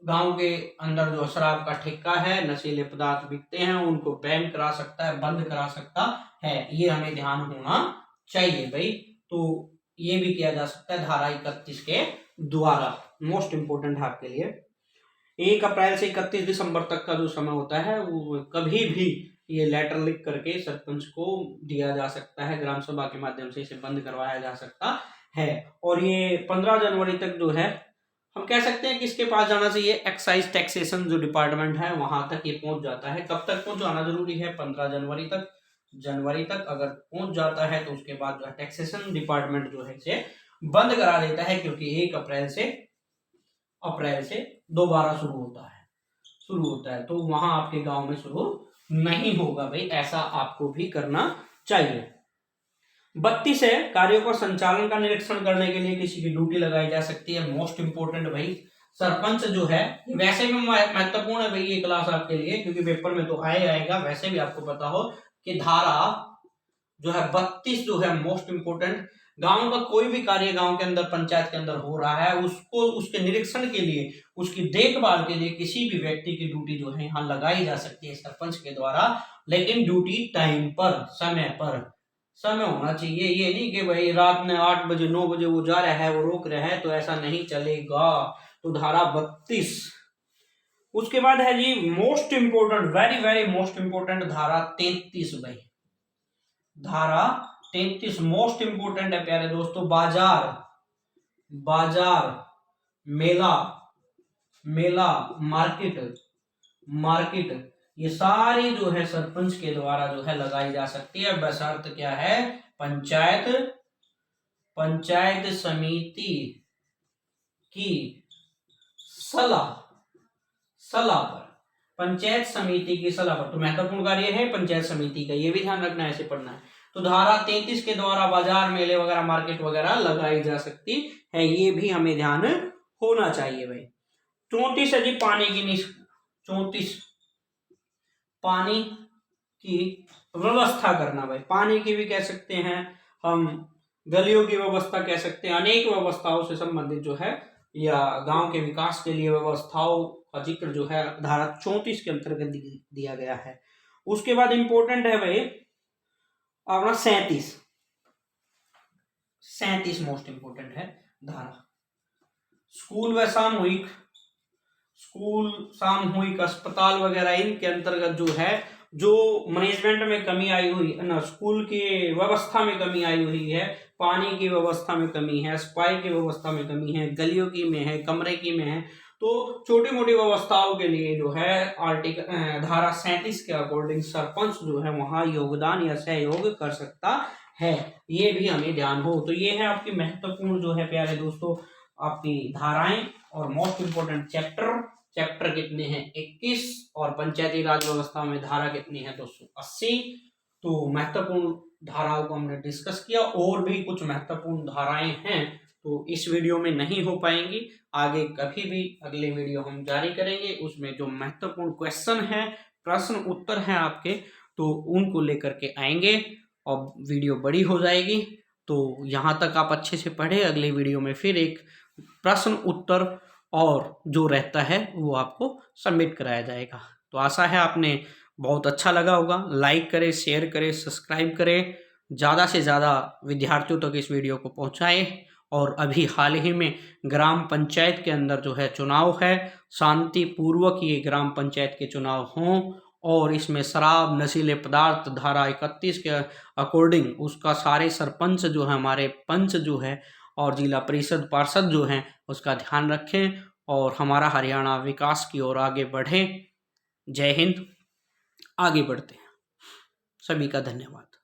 गांव के अंदर जो शराब का ठेका है, नशीले पदार्थ बिकते हैं, उनको बैन करा सकता है, बंद करा सकता है। ये हमें ध्यान होना चाहिए भाई। तो ये भी किया जा सकता है धारा 31 के द्वारा। मोस्ट इंपोर्टेंट है आपके लिए। 1 अप्रैल से 31 दिसंबर तक का जो समय होता है, वो कभी भी ये लेटर लिख करके सरपंच को दिया जा सकता है, ग्राम सभा के माध्यम से इसे बंद करवाया जा सकता है। और ये 15 जनवरी तक जो है, हम कह सकते हैं कि इसके पास जाना चाहिए, एक्साइज टैक्सेशन जो डिपार्टमेंट है वहां तक ये पहुंच जाता है। कब तक पहुंचाना जरूरी है? 15 जनवरी तक अगर पहुंच जाता है तो उसके बाद जो है टैक्सेशन डिपार्टमेंट जो है इसे बंद करा देता है, क्योंकि 1 अप्रैल से दोबारा शुरू होता है, तो वहां आपके गांव में शुरू नहीं होगा भाई। ऐसा आपको भी करना चाहिए। 32 है, कार्यों का संचालन का निरीक्षण करने के लिए किसी की ड्यूटी लगाई जा सकती है। मोस्ट इंपोर्टेंट भाई, सरपंच जो है, वैसे भी महत्वपूर्ण है भाई ये क्लास आपके लिए, क्योंकि पेपर में तो आएगा। वैसे भी आपको पता हो कि धारा जो है 32 जो है मोस्ट इंपोर्टेंट, गांव का कोई भी कार्य गांव के अंदर, पंचायत के अंदर हो रहा है, उसको उसके निरीक्षण के लिए, उसकी देखभाल के लिए किसी भी व्यक्ति की ड्यूटी जो है यहाँ लगाई जा सकती है सरपंच के द्वारा। लेकिन ड्यूटी टाइम पर, समय होना चाहिए। ये नहीं कि भाई रात में 8 बजे 9 बजे वो जा रहा है, वो रोक रहा है, तो ऐसा नहीं चलेगा। तो धारा 32। उसके बाद है जी most important, very very most important धारा 33 भाई। धारा 33 मोस्ट इंपोर्टेंट है प्यारे दोस्तों। बाजार मेला मार्केट ये सारी जो है सरपंच के द्वारा जो है लगाई जा सकती है, बशर्त क्या है, पंचायत समिति की सलाह पर, पंचायत समिति की सलाह पर। तो महत्वपूर्ण कार्य है पंचायत समिति का, ये भी ध्यान रखना है, ऐसे पढ़ना है। तो धारा 33 के द्वारा बाजार मेले वगैरह, मार्केट वगैरह लगाई जा सकती है, ये भी हमें ध्यान होना चाहिए भाई। 34 है जी पानी की व्यवस्था करना भाई। पानी की भी कह सकते हैं हम, गलियों की व्यवस्था कह सकते हैं, अनेक व्यवस्थाओं से संबंधित जो है, या गांव के विकास के लिए व्यवस्थाओं का जिक्र जो है धारा 34 के अंतर्गत दिया गया है। उसके बाद इंपोर्टेंट है भाई अपना 37 मोस्ट इंपोर्टेंट है धारा। स्कूल सामूहिक अस्पताल वगैरह, इनके अंतर्गत जो है, जो मैनेजमेंट में कमी आई हुई है ना, स्कूल की व्यवस्था में कमी आई हुई है, पानी की व्यवस्था में कमी है, सफाई की व्यवस्था में कमी है, गलियों की में है, कमरे की में है, तो छोटी मोटी व्यवस्थाओं के लिए जो है आर्टिकल धारा 37 के अकॉर्डिंग सरपंच जो है वहां योगदान या सहयोग कर सकता है, ये भी हमें ध्यान हो। तो ये है आपकी महत्वपूर्ण जो है प्यारे दोस्तों आपकी धाराएं और मोस्ट इंपोर्टेंट चैप्टर कितने हैं 21 और पंचायती राज व्यवस्था में धारा कितनी है 280। तो महत्वपूर्ण धाराओं को हमने डिस्कस किया, और भी कुछ महत्वपूर्ण धाराएं हैं तो इस वीडियो में नहीं हो पाएंगी, आगे कभी भी अगले वीडियो हम जारी करेंगे, उसमें जो महत्वपूर्ण क्वेश्चन है प्रश्न उत्तर हैं आपके तो उनको लेकर के आएंगे और वीडियो बड़ी हो जाएगी। तो यहाँ तक आप अच्छे से पढ़े, अगले वीडियो में फिर एक प्रश्न उत्तर और जो रहता है वो आपको सबमिट कराया जाएगा। तो आशा है आपने बहुत अच्छा लगा होगा, लाइक करें, शेयर करें, सब्सक्राइब करें, ज़्यादा से ज़्यादा विद्यार्थियों तक इस वीडियो को पहुँचाएं। और अभी हाल ही में ग्राम पंचायत के अंदर जो है चुनाव है, शांतिपूर्वक ये ग्राम पंचायत के चुनाव हों और इसमें शराब नशीले पदार्थ धारा 31 के अकॉर्डिंग उसका सारे सरपंच जो है हमारे पंच जो है और जिला परिषद पार्षद जो हैं उसका ध्यान रखें और हमारा हरियाणा विकास की ओर आगे बढ़े। जय हिंद, आगे बढ़ते हैं। सभी का धन्यवाद।